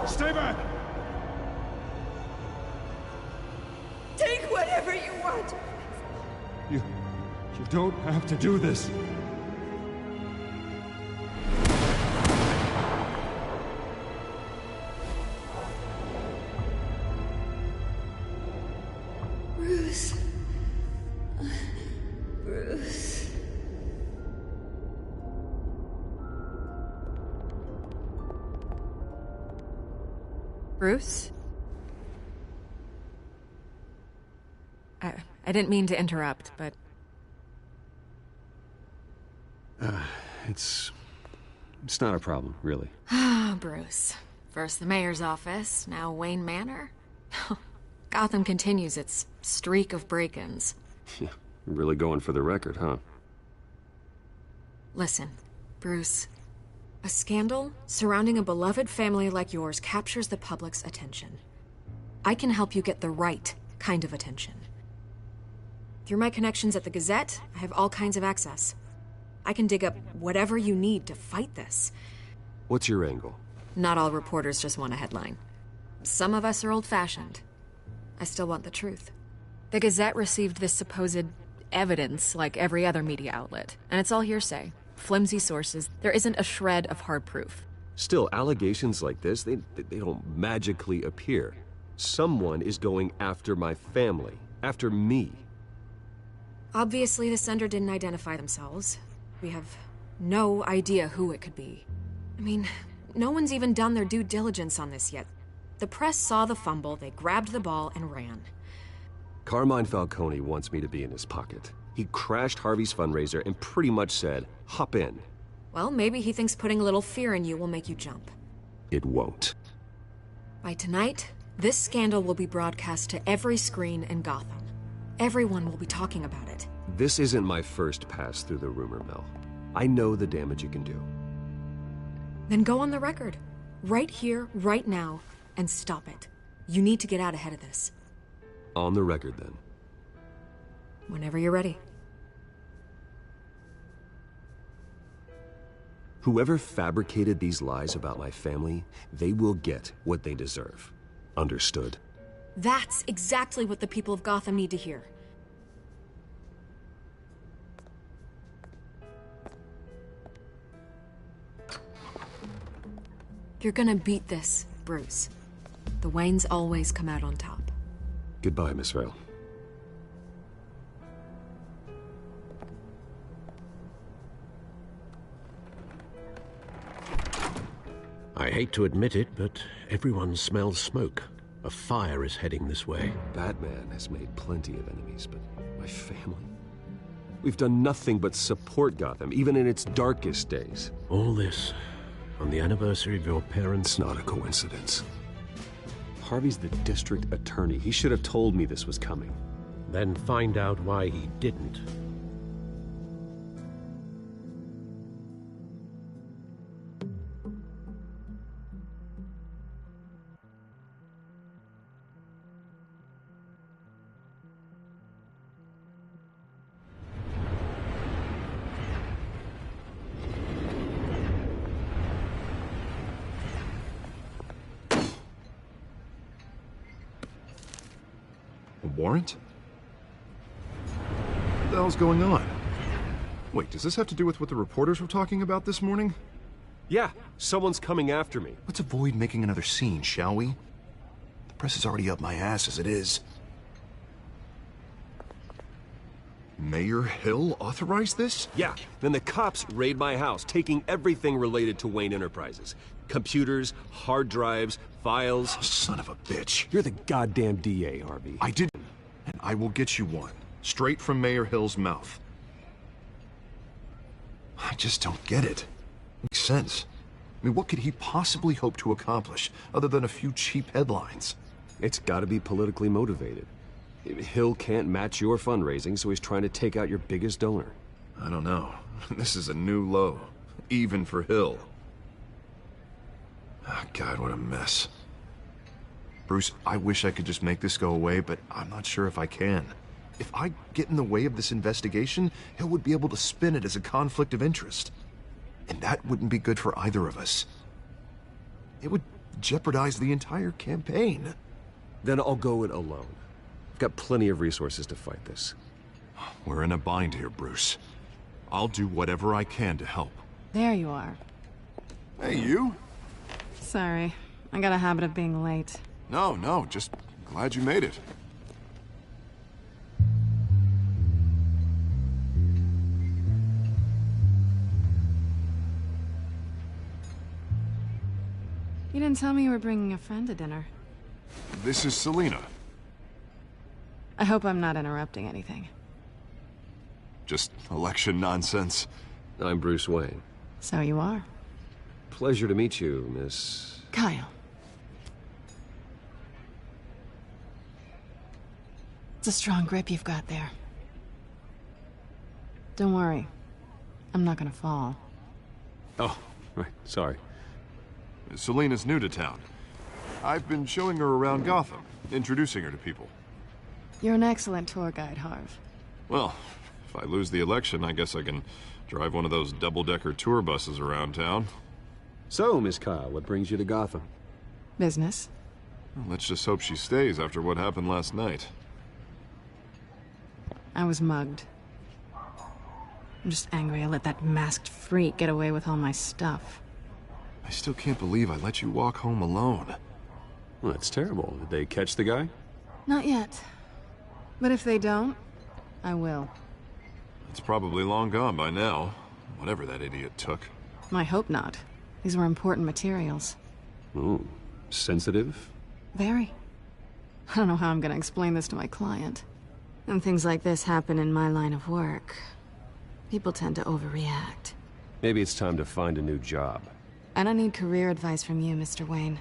Stay back! Take whatever you want! You don't have to do this. Bruce. Bruce. Bruce? I didn't mean to interrupt, but... It's not a problem, really. Ah, Bruce. First the mayor's office, now Wayne Manor. Gotham continues its streak of break-ins. Yeah, really going for the record, huh? Listen, Bruce. A scandal surrounding a beloved family like yours captures the public's attention. I can help you get the right kind of attention. Through my connections at the Gazette, I have all kinds of access. I can dig up whatever you need to fight this. What's your angle? Not all reporters just want a headline. Some of us are old-fashioned. I still want the truth. The Gazette received this supposed evidence like every other media outlet, and it's all hearsay. Flimsy sources. There isn't a shred of hard proof. Still, allegations like this, they don't magically appear. Someone is going after my family, after me. Obviously, the sender didn't identify themselves. We have no idea who it could be. I mean, no one's even done their due diligence on this yet. The press saw the fumble, they grabbed the ball and ran. Carmine Falcone wants me to be in his pocket. He crashed Harvey's fundraiser and pretty much said, hop in. Well, maybe he thinks putting a little fear in you will make you jump. It won't. By tonight, this scandal will be broadcast to every screen in Gotham. Everyone will be talking about it. This isn't my first pass through the rumor mill. I know the damage you can do. Then go on the record. Right here, right now, and stop it. You need to get out ahead of this. On the record, then. Whenever you're ready. Whoever fabricated these lies about my family, they will get what they deserve. Understood? That's exactly what the people of Gotham need to hear. You're gonna beat this, Bruce. The Waynes always come out on top. Goodbye, Miss Vale. I hate to admit it, but everyone smells smoke. A fire is heading this way. Batman has made plenty of enemies, but my family? We've done nothing but support Gotham, even in its darkest days. All this on the anniversary of your parents'... It's not a coincidence. Harvey's the district attorney. He should have told me this was coming. Then find out why he didn't. A warrant? What the hell's going on? Wait, does this have to do with what the reporters were talking about this morning? Yeah, someone's coming after me. Let's avoid making another scene, shall we? The press is already up my ass as it is. Mayor Hill authorized this? Yeah, then the cops raid my house, taking everything related to Wayne Enterprises. Computers, hard drives, files. Oh, son of a bitch. You're the goddamn DA, Harvey. I did, and I will get you one. Straight from Mayor Hill's mouth. I just don't get it. Makes sense. I mean, what could he possibly hope to accomplish, other than a few cheap headlines? It's gotta be politically motivated. Hill can't match your fundraising, so he's trying to take out your biggest donor. I don't know. This is a new low. Even for Hill. Oh, God, what a mess. Bruce, I wish I could just make this go away, but I'm not sure if I can. If I get in the way of this investigation, Hill would be able to spin it as a conflict of interest. And that wouldn't be good for either of us. It would jeopardize the entire campaign. Then I'll go it alone. I've got plenty of resources to fight this. We're in a bind here, Bruce. I'll do whatever I can to help. There you are. Hey, you? Sorry. I got a habit of being late. No, just glad you made it. You didn't tell me you were bringing a friend to dinner. This is Selina. I hope I'm not interrupting anything. Just election nonsense. I'm Bruce Wayne. So you are. Pleasure to meet you, Miss... Kyle. It's a strong grip you've got there. Don't worry. I'm not gonna fall. Oh, right. Sorry. Selina's new to town. I've been showing her around Gotham, introducing her to people. You're an excellent tour guide, Harv. Well, if I lose the election, I guess I can drive one of those double-decker tour buses around town. So, Miss Kyle, what brings you to Gotham? Business. Well, let's just hope she stays after what happened last night. I was mugged. I'm just angry I let that masked freak get away with all my stuff. I still can't believe I let you walk home alone. Well, that's terrible. Did they catch the guy? Not yet. But if they don't, I will. It's probably long gone by now, whatever that idiot took. I hope not. These were important materials. Ooh, sensitive? Very. I don't know how I'm gonna explain this to my client. When things like this happen in my line of work, people tend to overreact. Maybe it's time to find a new job. I don't need career advice from you, Mr. Wayne.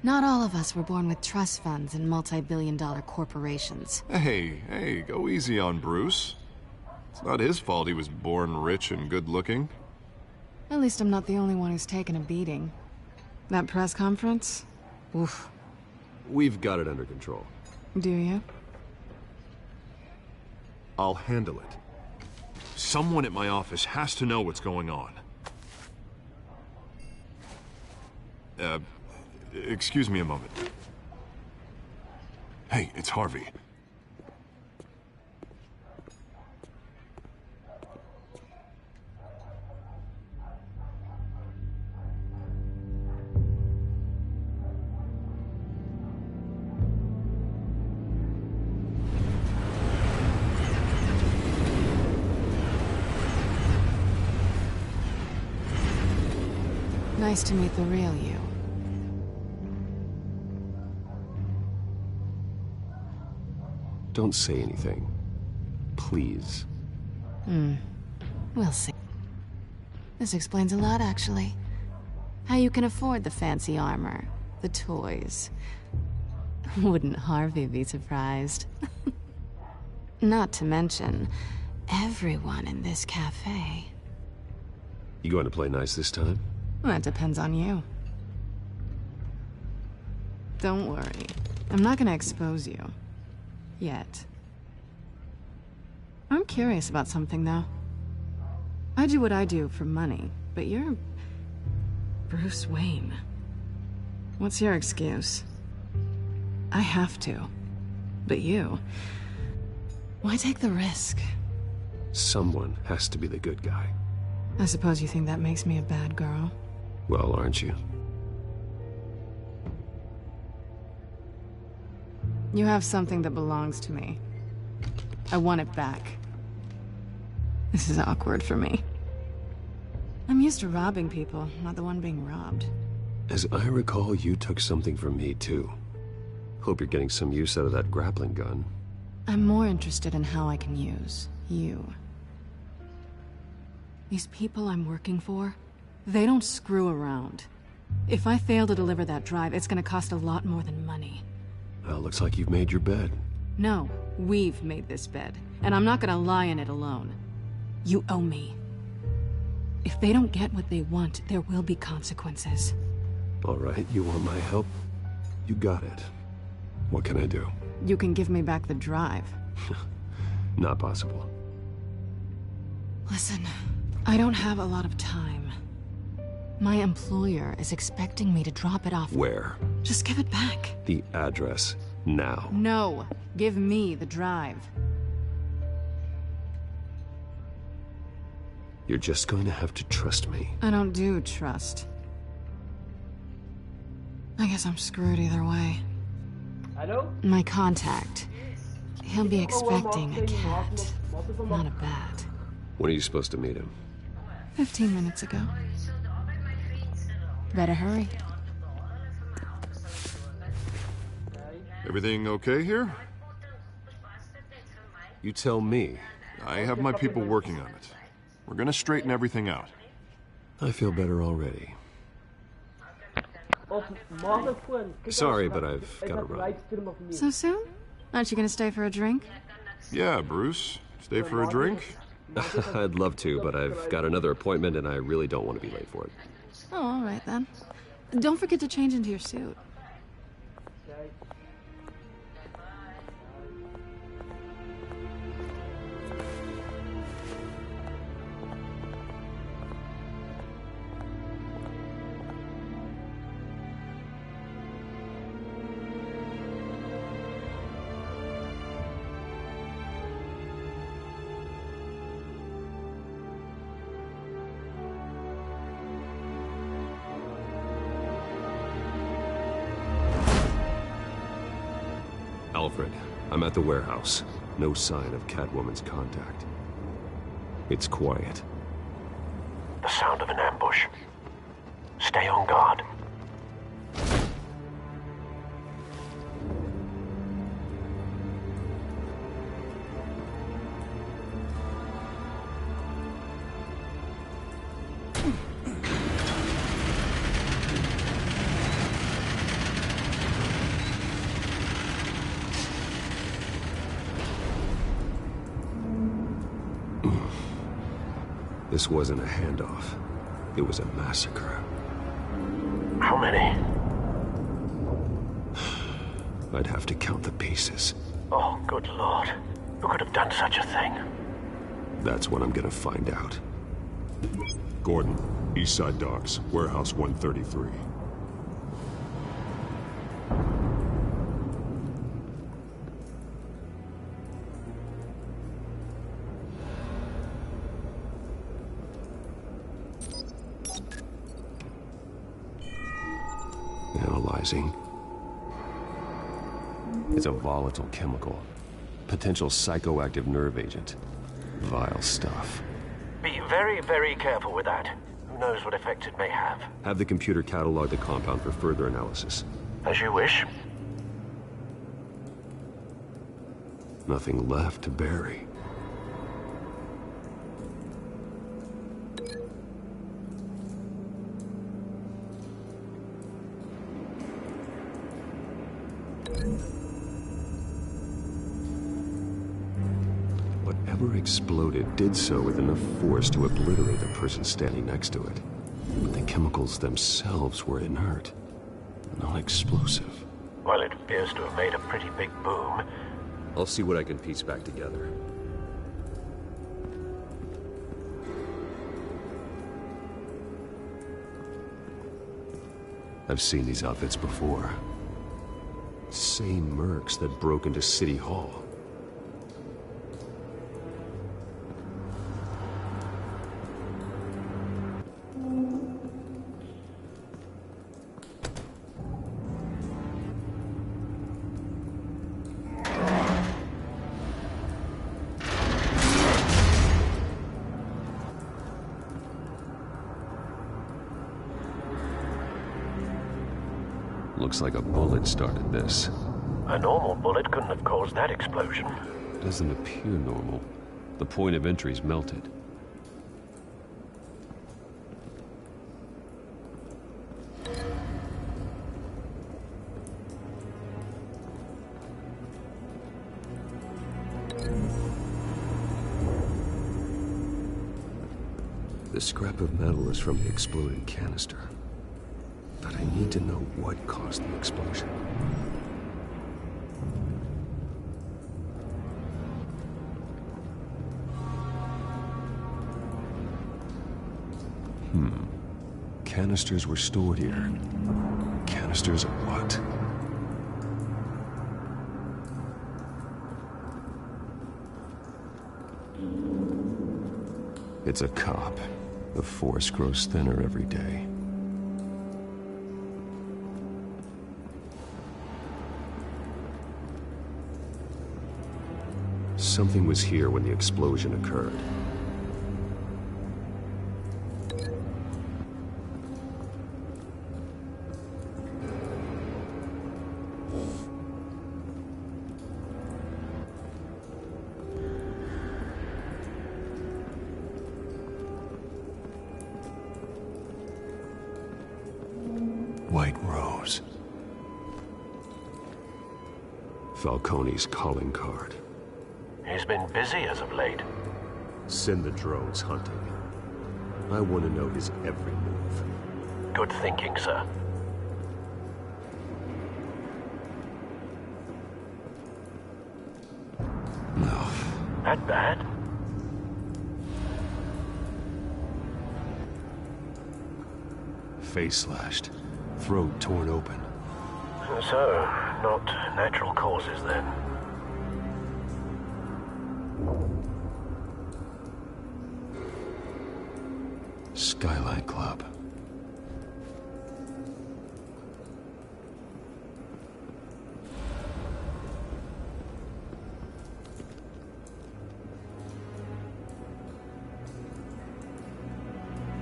Not all of us were born with trust funds and multi-billion-dollar corporations. Hey, go easy on Bruce. It's not his fault he was born rich and good-looking. At least I'm not the only one who's taken a beating. That press conference? Oof. We've got it under control. Do you? I'll handle it. Someone at my office has to know what's going on. Excuse me a moment. Hey, it's Harvey. Nice to meet the real you. Don't say anything. Please. We'll see. This explains a lot, actually. How you can afford the fancy armor, the toys. Wouldn't Harvey be surprised? Not to mention, everyone in this cafe. You going to play nice this time? Well, that depends on you. Don't worry. I'm not gonna expose you. Yet. I'm curious about something, though. I do what I do for money, but you're... Bruce Wayne. What's your excuse? I have to. But you... why take the risk? Someone has to be the good guy. I suppose you think that makes me a bad girl? Well, aren't you? You have something that belongs to me. I want it back. This is awkward for me. I'm used to robbing people, not the one being robbed. As I recall, you took something from me, too. Hope you're getting some use out of that grappling gun. I'm more interested in how I can use you. These people I'm working for, they don't screw around. If I fail to deliver that drive, it's gonna cost a lot more than money. Well, looks like you've made your bed. No, we've made this bed, and I'm not gonna lie in it alone. You owe me. If they don't get what they want, there will be consequences. All right, you want my help? You got it. What can I do? You can give me back the drive. Not possible. Listen, I don't have a lot of time. My employer is expecting me to drop it off. Where? Just give it back. The address, now. No, give me the drive. You're just going to have to trust me. I don't do trust. I guess I'm screwed either way. Hello? My contact. He'll be expecting a cat, not a bat. When are you supposed to meet him? 15 minutes ago. Better hurry. Everything okay here? You tell me. I have my people working on it. We're gonna straighten everything out. I feel better already. Sorry, but I've got to run. So soon? Aren't you gonna stay for a drink? Yeah, Bruce. Stay for a drink? I'd love to, but I've got another appointment and I really don't want to be late for it. Oh, all right then. Don't forget to change into your suit. Alfred, I'm at the warehouse. No sign of Catwoman's contact. It's quiet. The sound of an ambush. Stay on guard. This wasn't a handoff. It was a massacre. How many? I'd have to count the pieces. Oh, good lord. Who could have done such a thing? That's what I'm gonna find out. Gordon, Eastside Docks, Warehouse 133. Analyzing. It's a volatile chemical. Potential psychoactive nerve agent. Vile stuff. Be very, very careful with that. Who knows what effect it may have. Have the computer catalog the compound for further analysis. As you wish. Nothing left to bury. Whatever exploded did so with enough force to obliterate the person standing next to it. But the chemicals themselves were inert, not explosive. Well, it appears to have made a pretty big boom. I'll see what I can piece back together. I've seen these outfits before. Same mercs that broke into City Hall. Looks like a bullet started this. A normal bullet couldn't have caused that explosion. Doesn't appear normal. The point of entry's melted. The scrap of metal is from the exploded canister. But I need to know what caused the explosion. Canisters were stored here. Canisters of what? It's a cop. The force grows thinner every day. Something was here when the explosion occurred. White Rose. Falcone's calling card. He's been busy as of late. Send the drones hunting. I want to know his every move. Good thinking, sir. No. That bad? Face slashed. Throat torn open. So, not natural causes then. Skylight Club.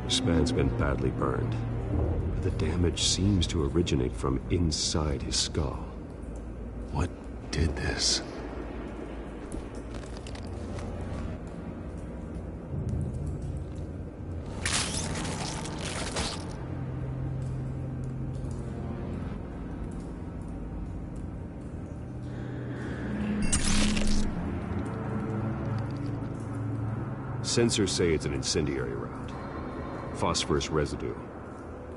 This man's been badly burned. The damage seems to originate from inside his skull. What did this? Sensors say it's an incendiary round. Phosphorus residue.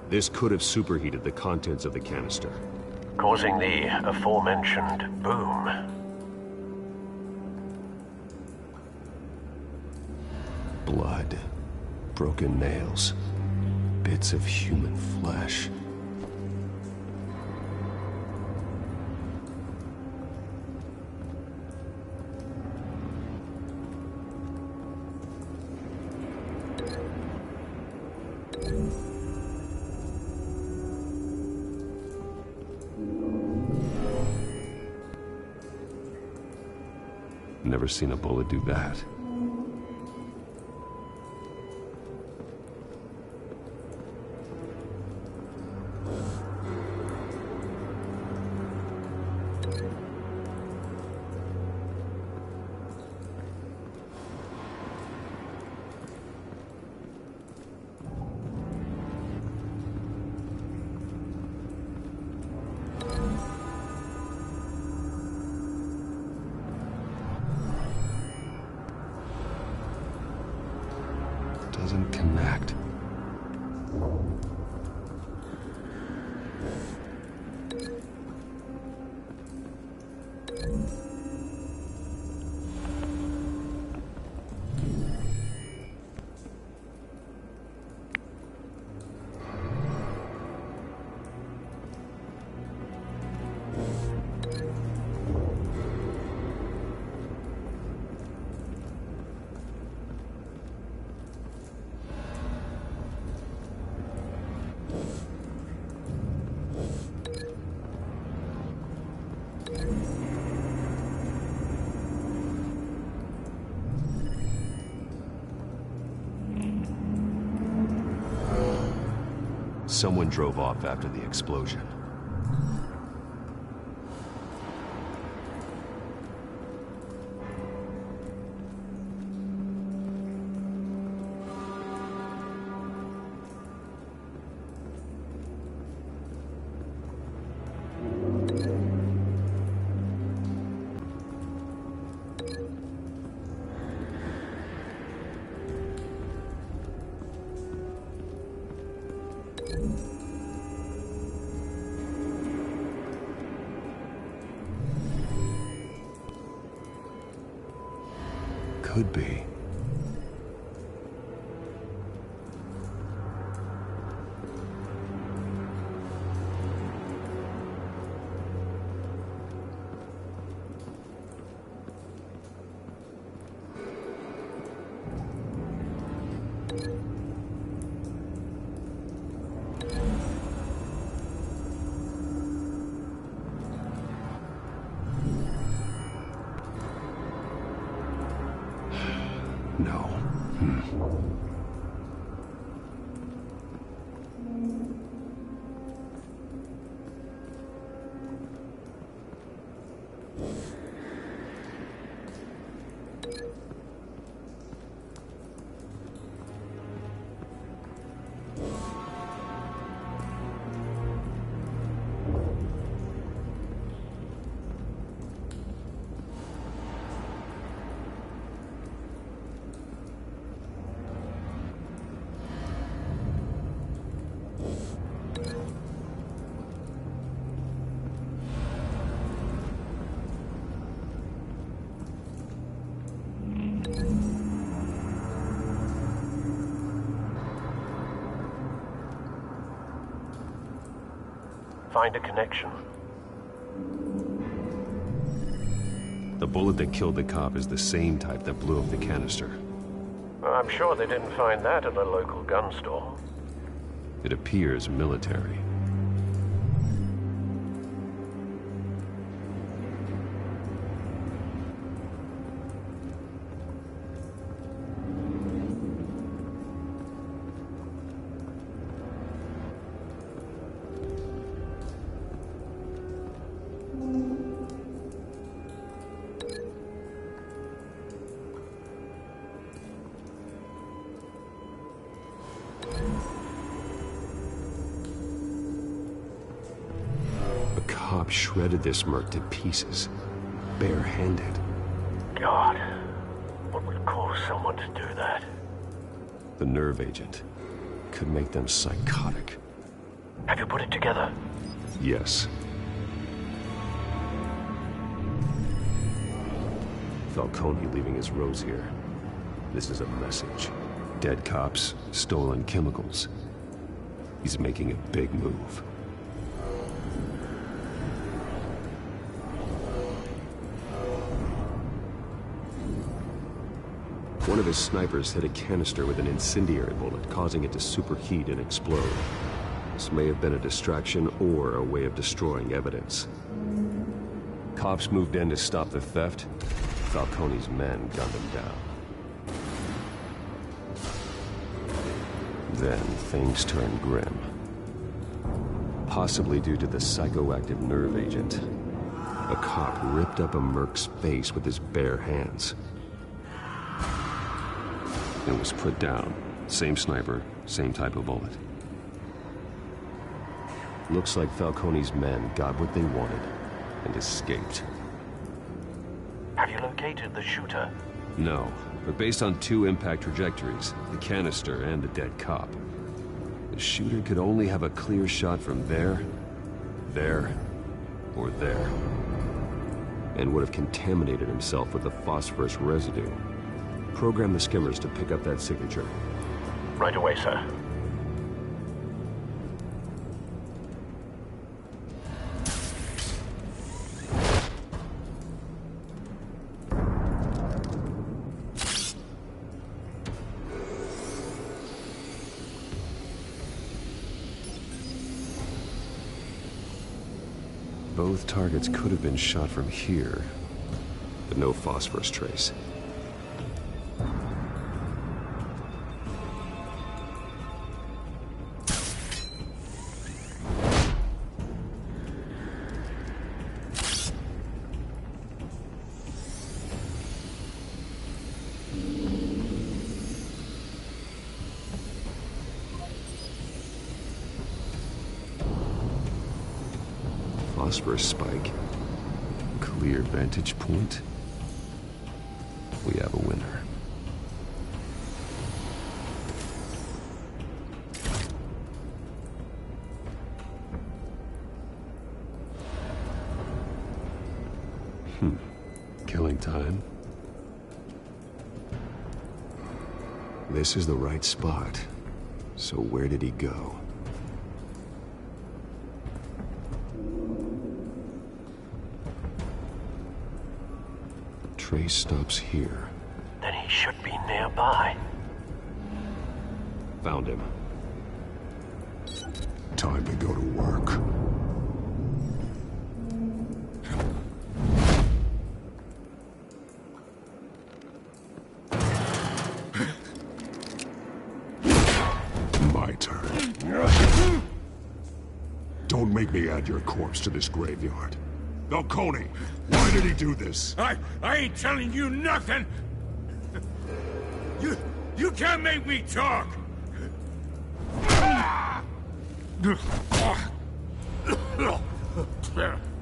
This could have superheated the contents of the canister, causing the aforementioned boom. Blood, broken nails, bits of human flesh. Never seen a bullet do that. Doesn't connect. someone drove off after the explosion. Could be. No. Find a connection. The bullet that killed the cop is the same type that blew up the canister. I'm sure they didn't find that at a local gun store. It appears military. Cop shredded this merc to pieces, barehanded. God, what would cause someone to do that? The nerve agent could make them psychotic. Have you put it together? Yes. Falcone leaving his rose here. This is a message. Dead cops, stolen chemicals. He's making a big move. One of his snipers hit a canister with an incendiary bullet, causing it to superheat and explode. This may have been a distraction or a way of destroying evidence. Cops moved in to stop the theft. Falcone's men gunned him down. Then things turned grim. Possibly due to the psychoactive nerve agent. A cop ripped up a merc's face with his bare hands. And was put down. Same sniper, same type of bullet. Looks like Falcone's men got what they wanted and escaped. Have you located the shooter? No, but based on two impact trajectories, the canister and the dead cop, the shooter could only have a clear shot from there, or there, and would have contaminated himself with the phosphorus residue. Program the skimmers to pick up that signature. Right away, sir. Both targets could have been shot from here, but no phosphorus trace. phosphorus spike. Clear vantage point. We have a winner. Killing time. This is the right spot. So where did he go? Trace stops here. Then he should be nearby. Found him. Time to go to work. My turn. Don't make me add your corpse to this graveyard. Falcone, why did he do this? I ain't telling you nothing! You can't make me talk!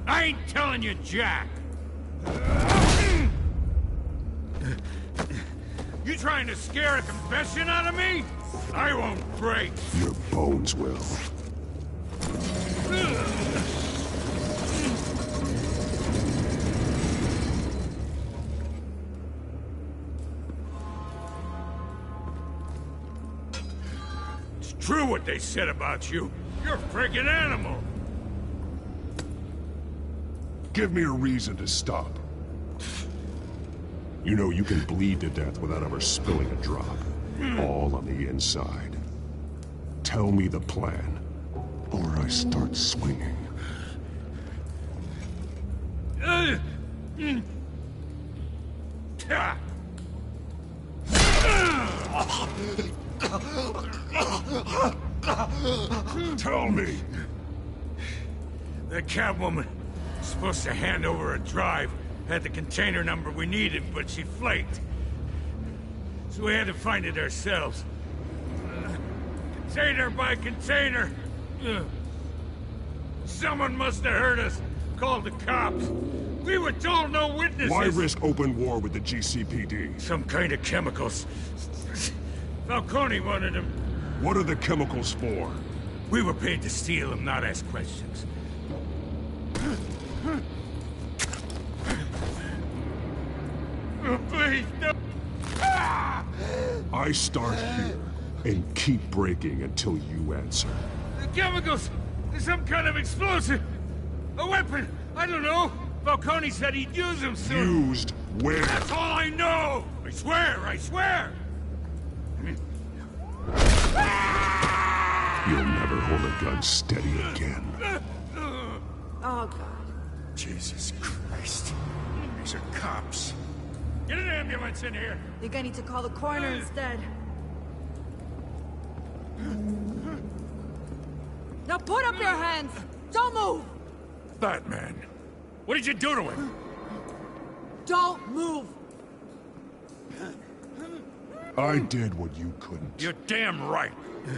I ain't telling you jack! You trying to scare a confession out of me? I won't break! Your bones will. It's true what they said about you. You're a friggin' animal! Give me a reason to stop. You know you can bleed to death without ever spilling a drop. All on the inside. Tell me the plan, or I start swinging. Tell me. The Catwoman was supposed to hand over a drive. Had the container number we needed, but she flaked. So we had to find it ourselves. Container by container. Someone must have heard us. Called the cops. We were told no witnesses. Why risk open war with the GCPD? Some kind of chemicals. Falcone wanted them. What are the chemicals for? We were paid to steal them, not ask questions. Please, no. I start here and keep breaking until you answer. The chemicals! Some kind of explosive! A weapon! I don't know! Falcone said he'd use them soon! Used where? That's all I know! I swear! I swear! You'll never hold a gun steady again. Oh, God. Jesus Christ. These are cops. Get an ambulance in here! Think I need to call the coroner instead. Now put up your hands! Don't move! Batman, what did you do to him? Don't move! I did what you couldn't. You're damn right.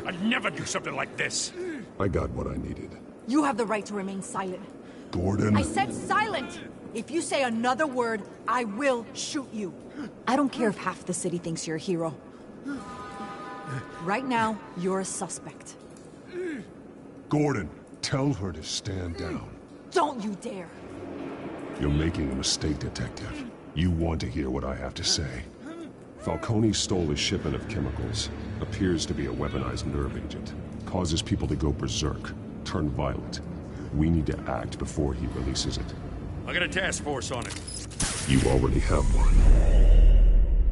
I'd never do something like this. I got what I needed. You have the right to remain silent. Gordon? I said silent! If you say another word, I will shoot you. I don't care if half the city thinks you're a hero. Right now, you're a suspect. Gordon, tell her to stand down. Don't you dare! You're making a mistake, Detective. You want to hear what I have to say. Falcone stole a shipment of chemicals. Appears to be a weaponized nerve agent. Causes people to go berserk, turn violent. We need to act before he releases it. I got a task force on it. You already have one.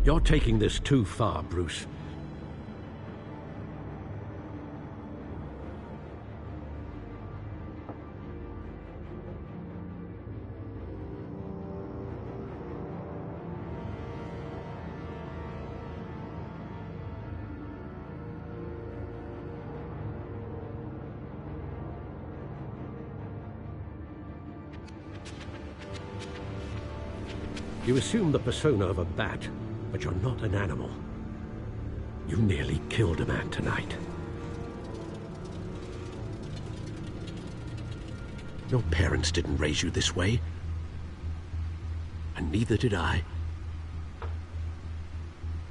You're taking this too far, Bruce. You assume the persona of a bat, but you're not an animal. You nearly killed a man tonight. Your parents didn't raise you this way. And neither did I.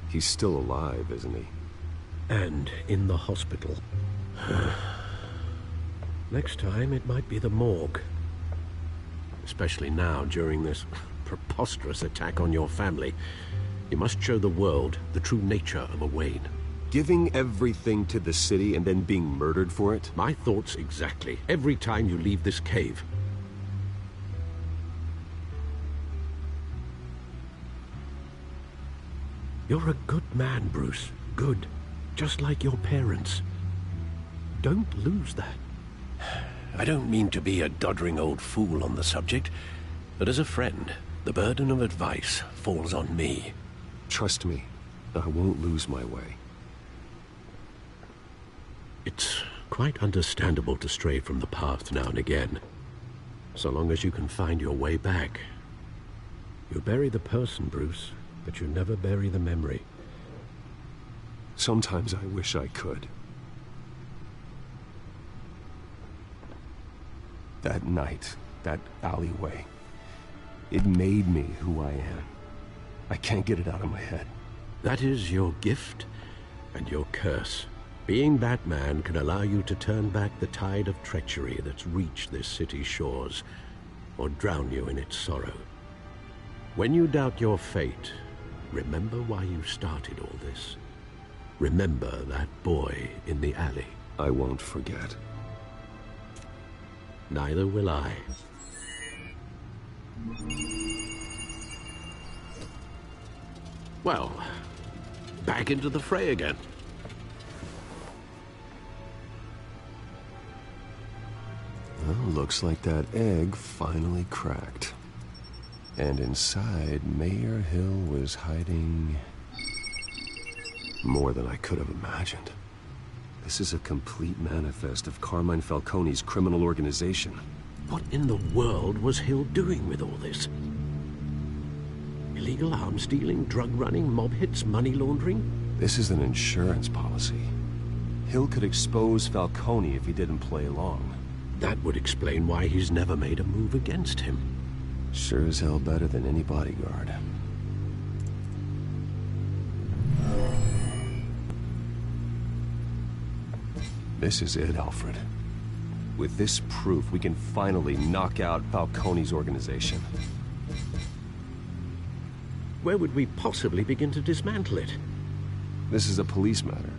He's still alive, isn't he? And in the hospital. Next time, it might be the morgue. Especially now, during this preposterous attack on your family. You must show the world the true nature of a Wayne. Giving everything to the city and then being murdered for it? My thoughts exactly. Every time you leave this cave. You're a good man, Bruce. Good. Just like your parents. Don't lose that. I don't mean to be a doddering old fool on the subject, but as a friend, the burden of advice falls on me. Trust me, I won't lose my way. It's quite understandable to stray from the path now and again, so long as you can find your way back. You bury the person, Bruce, but you never bury the memory. Sometimes I wish I could. That night, that alleyway, it made me who I am. I can't get it out of my head. That is your gift and your curse. Being Batman can allow you to turn back the tide of treachery that's reached this city's shores, or drown you in its sorrow. When you doubt your fate, remember why you started all this. Remember that boy in the alley. I won't forget. Neither will I. Well, back into the fray again. Well, looks like that egg finally cracked. And inside, Mayor Hill was hiding more than I could have imagined. This is a complete manifest of Carmine Falcone's criminal organization. What in the world was Hill doing with all this? Illegal arms dealing, drug running, mob hits, money laundering? This is an insurance policy. Hill could expose Falcone if he didn't play along. That would explain why he's never made a move against him. Sure as hell better than any bodyguard. This is it, Alfred. With this proof, we can finally knock out Falcone's organization. Where would we possibly begin to dismantle it? This is a police matter.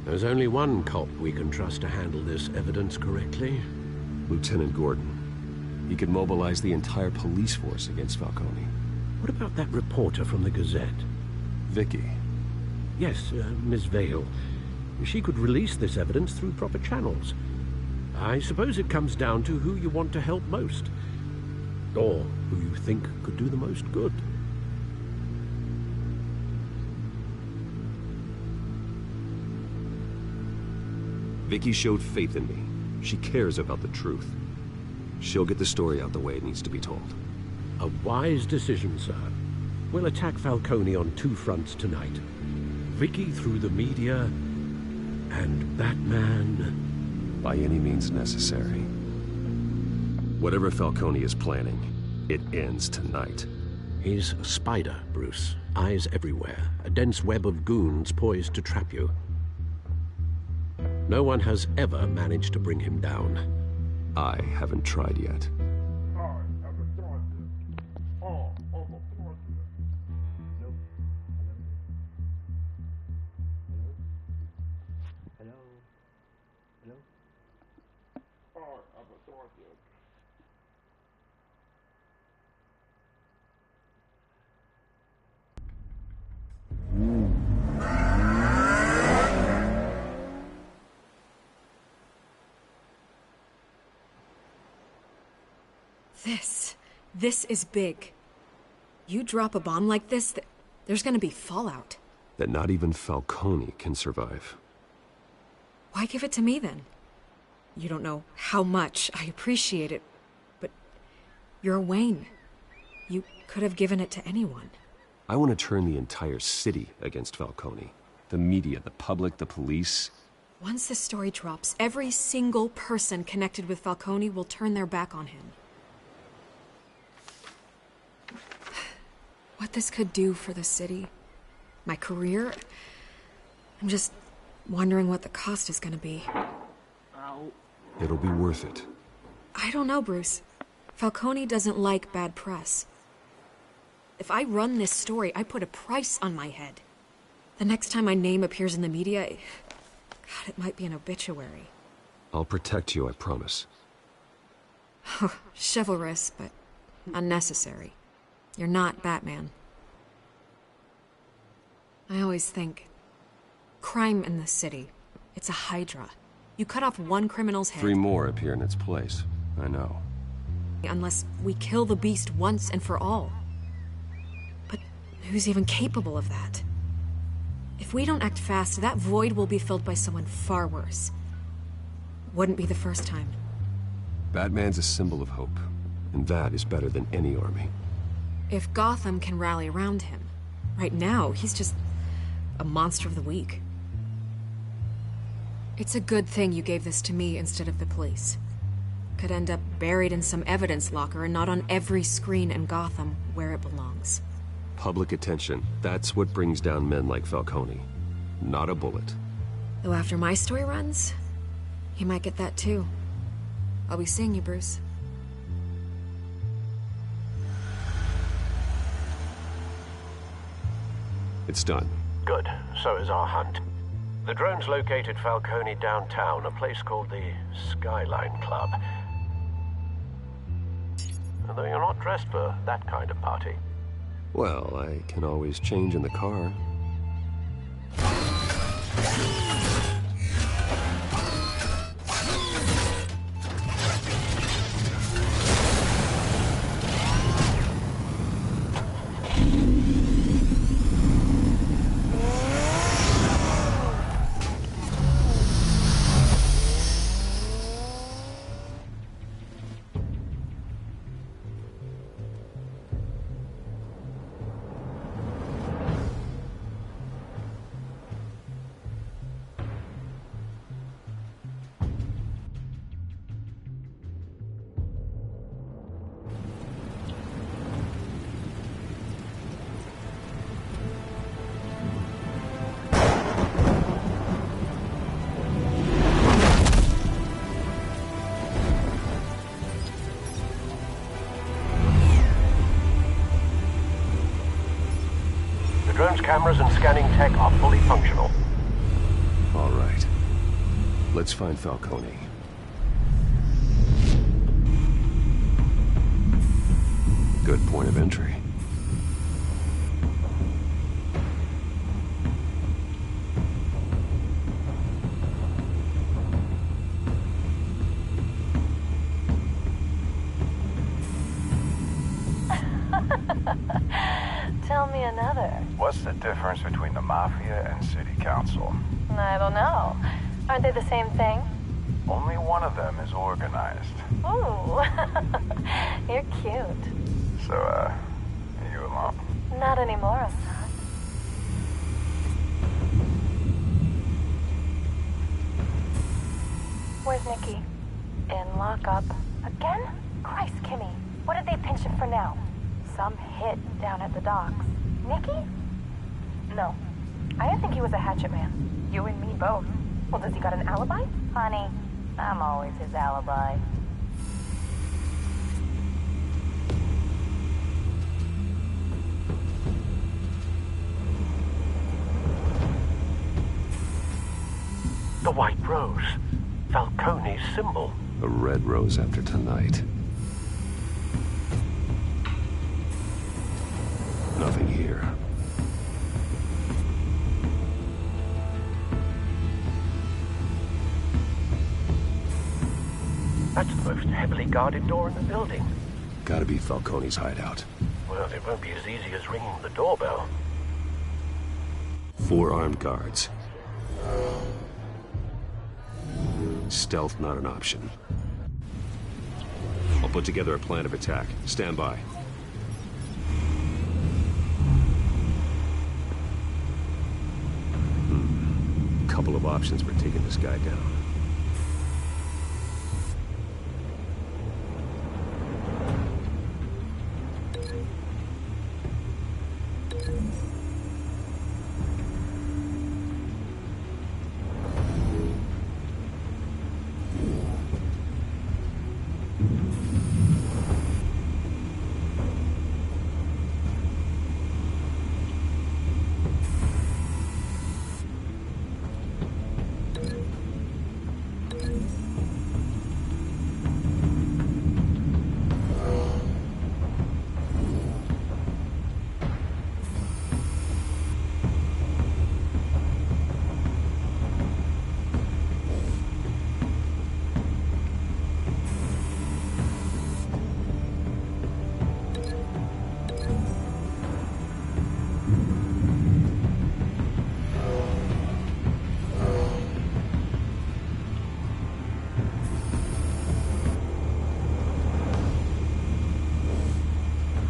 There's only one cop we can trust to handle this evidence correctly. Lieutenant Gordon. He could mobilize the entire police force against Falcone. What about that reporter from the Gazette? Vicky. Yes, Miss Vale. She could release this evidence through proper channels. I suppose it comes down to who you want to help most. Or who you think could do the most good. Vicky showed faith in me. She cares about the truth. She'll get the story out the way it needs to be told. A wise decision, sir. We'll attack Falcone on two fronts tonight. Vicky through the media, and Batman... by any means necessary. Whatever Falcone is planning, it ends tonight. He's a spider, Bruce. Eyes everywhere. A dense web of goons poised to trap you. No one has ever managed to bring him down. I haven't tried yet. This is big. You drop a bomb like this, there's gonna be fallout. That not even Falcone can survive. Why give it to me then? You don't know how much I appreciate it, but you're a Wayne. You could have given it to anyone. I want to turn the entire city against Falcone. The media, the public, the police. Once this story drops, every single person connected with Falcone will turn their back on him. What this could do for the city, my career, I'm just wondering what the cost is gonna be. It'll be worth it. I don't know, Bruce. Falcone doesn't like bad press. If I run this story, I put a price on my head. The next time my name appears in the media, God, it might be an obituary. I'll protect you, I promise. Chivalrous, but unnecessary. You're not Batman. I always think, crime in the city, it's a hydra. You cut off one criminal's head. 3 more appear in its place. I know. Unless we kill the beast once and for all. But who's even capable of that? If we don't act fast, that void will be filled by someone far worse. Wouldn't be the first time. Batman's a symbol of hope, and that is better than any army. If Gotham can rally around him, right now, he's just a monster of the week. It's a good thing you gave this to me instead of the police. Could end up buried in some evidence locker and not on every screen in Gotham where it belongs. Public attention, that's what brings down men like Falcone. Not a bullet. Though after my story runs, he might get that too. I'll be seeing you, Bruce. It's done. Good. So is our hunt. The drone's located Falcone downtown, a place called the Skyline Club. Although you're not dressed for that kind of party. Well, I can always change in the car. Drone's cameras and scanning tech are fully functional. All right. Let's find Falcone. Good point of entry. Tell me another. What's the difference between the Mafia and City Council? I don't know. Aren't they the same thing? Only one of them is organized. Ooh, you're cute. So, are you alone? Not anymore, I'm not. Where's Nikki? In lockup. Again? Christ, Kimmy. What did they pinch him for now? Some hit down at the docks. Nikki? No. I didn't think he was a hatchet man. You and me both. Well, does he got an alibi? Honey, I'm always his alibi. The white rose. Falcone's symbol. A red rose after tonight. Nothing here. That's the most heavily guarded door in the building. Gotta be Falcone's hideout. Well, it won't be as easy as ringing the doorbell. 4 armed guards. Stealth not an option. I'll put together a plan of attack. Stand by. couple of options for taking this guy down.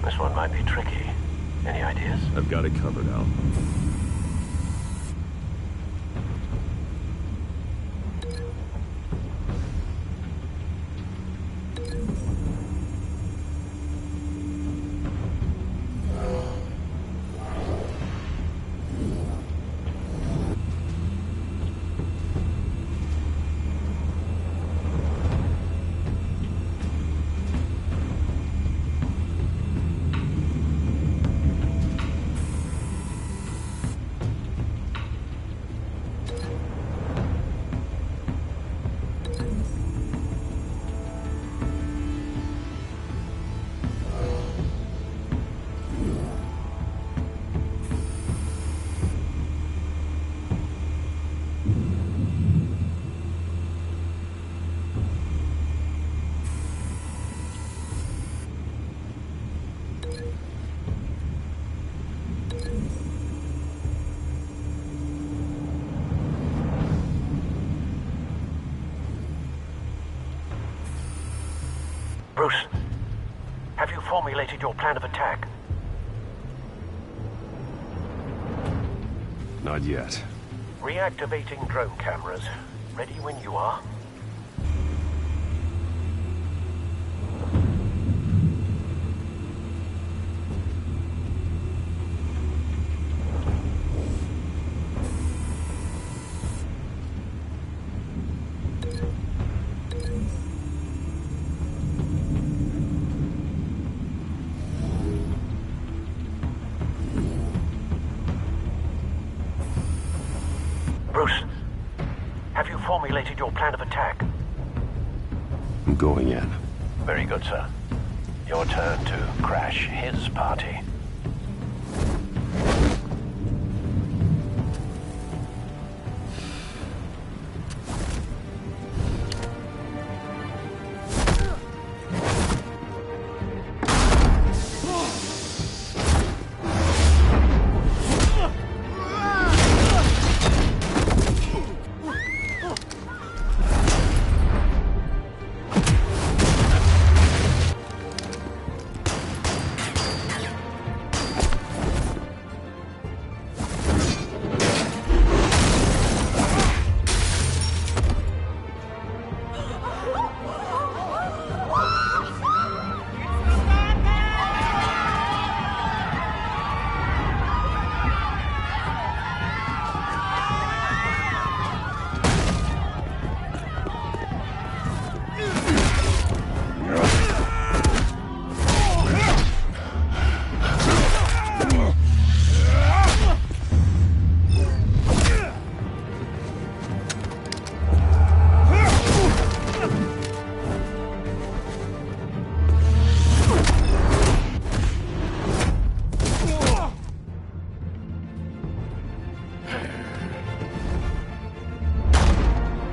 This one might be tricky. Any ideas? I've got it covered, Al. Bruce, have you formulated your plan of attack? Not yet. Reactivating drone cameras. Ready when you are. Bruce, have you formulated your plan of attack? I'm going in. Very good, sir. Your turn to crash his party.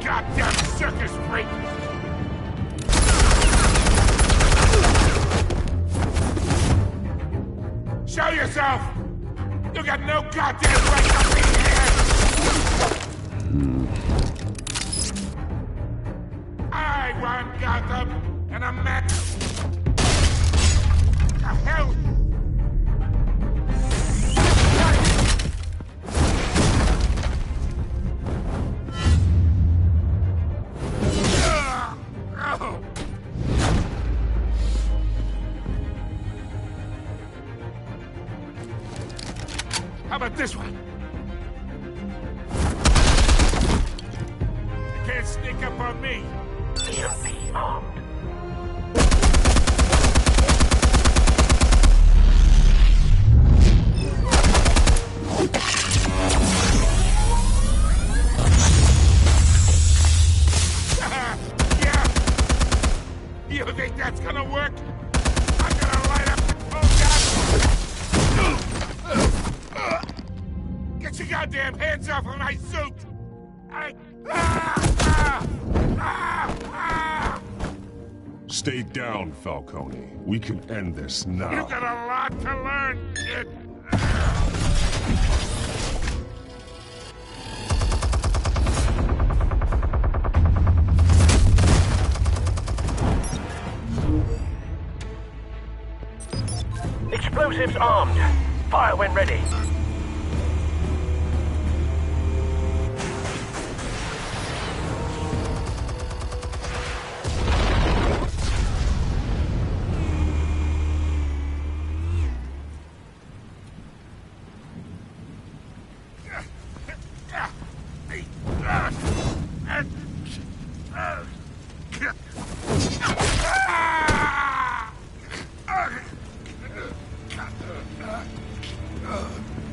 Goddamn circus freak! Show yourself! You got no goddamn right to be here! I run Gotham, and a man... The hell? This one. You can't sneak up on me. EMP armed. You think that's gonna work? I'm gonna light up the cold gun! Get your goddamn hands off of my suit! Stay down, Falcone. We can end this now. You got a lot to learn, kid! Explosives armed. Fire when ready.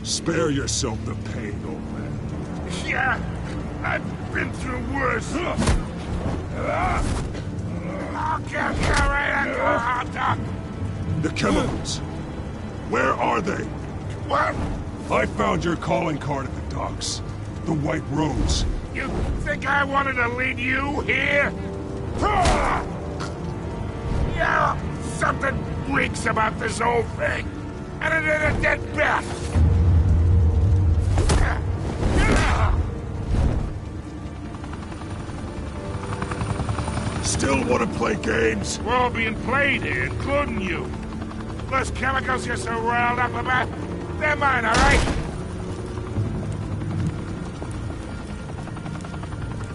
Spare yourself the pain, old man. Yeah, I've been through worse. I'll get you right at the hot dog. The chemicals. Where are they? What? I found your calling card at the docks. The White Rose. You think I wanted to lead you here? Yeah, something reeks about this whole thing. And it is a dead bat. Still want to play games? We're all being played here, including you. Those chemicals you're so riled up about, they're mine, all right?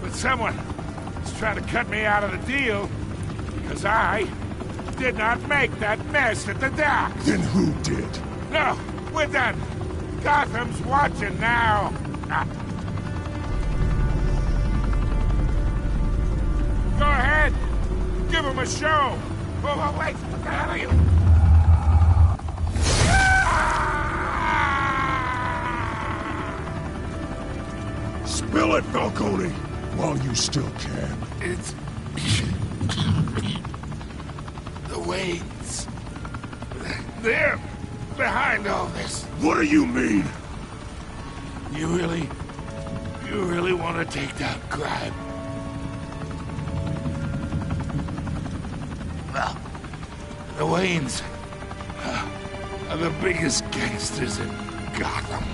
But someone is trying to cut me out of the deal because I did not make that mess at the docks. Then who did? No, we're done. Gotham's watching now. Go ahead. Give him a show. Oh, wait. What the hell are you? Spill it, Falcone, while you still can. It's... the Waynes. They're behind all this. What do you mean? You really want to take down crime? Well, the Waynes are the biggest gangsters in Gotham.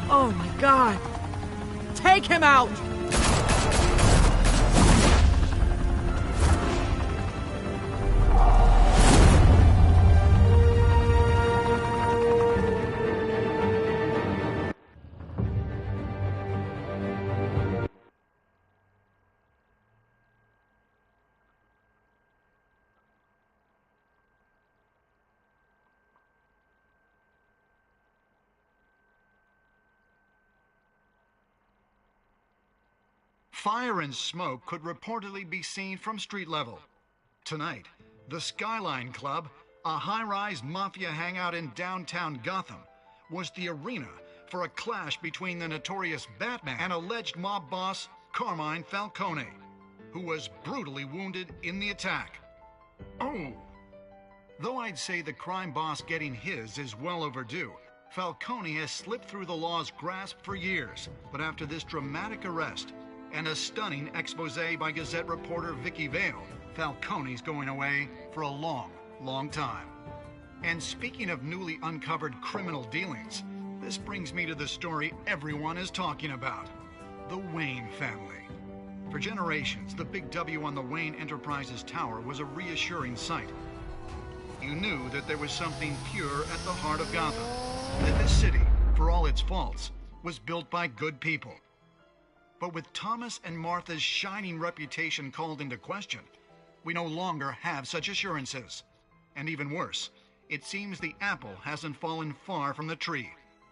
Oh my God! Take him out! Fire and smoke could reportedly be seen from street level. Tonight, the Skyline Club, a high-rise mafia hangout in downtown Gotham, was the arena for a clash between the notorious Batman and alleged mob boss Carmine Falcone, who was brutally wounded in the attack. Oh! Though I'd say the crime boss getting his is well overdue, Falcone has slipped through the law's grasp for years, but after this dramatic arrest, and a stunning expose by Gazette reporter Vicky Vale, Falcone's going away for a long, long time. And speaking of newly uncovered criminal dealings, this brings me to the story everyone is talking about. The Wayne family. For generations, the big W on the Wayne Enterprises tower was a reassuring sight. You knew that there was something pure at the heart of Gotham. That this city, for all its faults, was built by good people. But with Thomas and Martha's shining reputation called into question, We no longer have such assurances. And even worse, it seems the apple hasn't fallen far from the tree.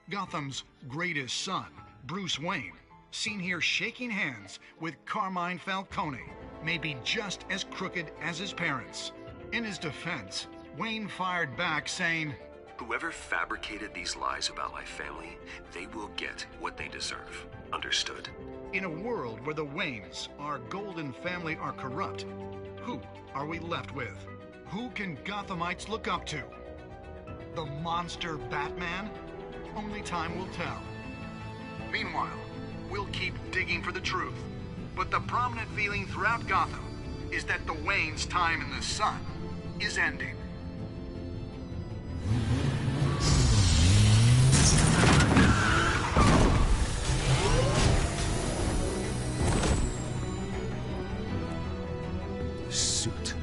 Gotham's greatest son, Bruce Wayne, seen here shaking hands with Carmine Falcone, may be just as crooked as his parents. In his defense, Wayne fired back saying, "Whoever fabricated these lies about my family, they will get what they deserve. Understood?" In a world where the Waynes, our golden family, are corrupt, who are we left with? Who can Gothamites look up to? The monster Batman? Only time will tell. Meanwhile, we'll keep digging for the truth. But the prominent feeling throughout Gotham is that the Waynes' time in the sun is ending. The suit,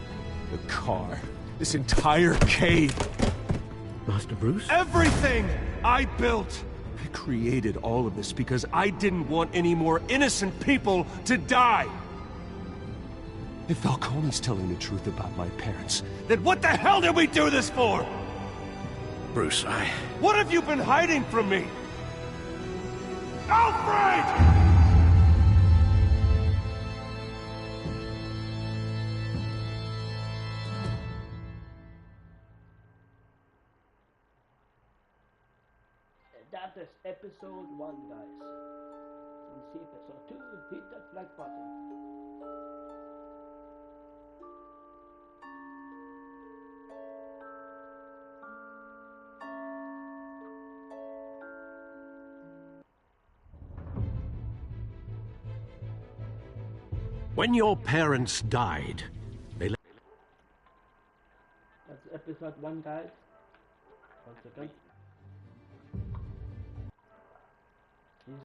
the car, this entire cave. Master Bruce? Everything I built! I created all of this because I didn't want any more innocent people to die! If Falcone's telling the truth about my parents, then what the hell did we do this for? Bruce, What have you been hiding from me? Alfred! That is episode 1, guys. We'll see episode 2. Hit that like button. When your parents died, they... That's episode 1, guys. 1 second.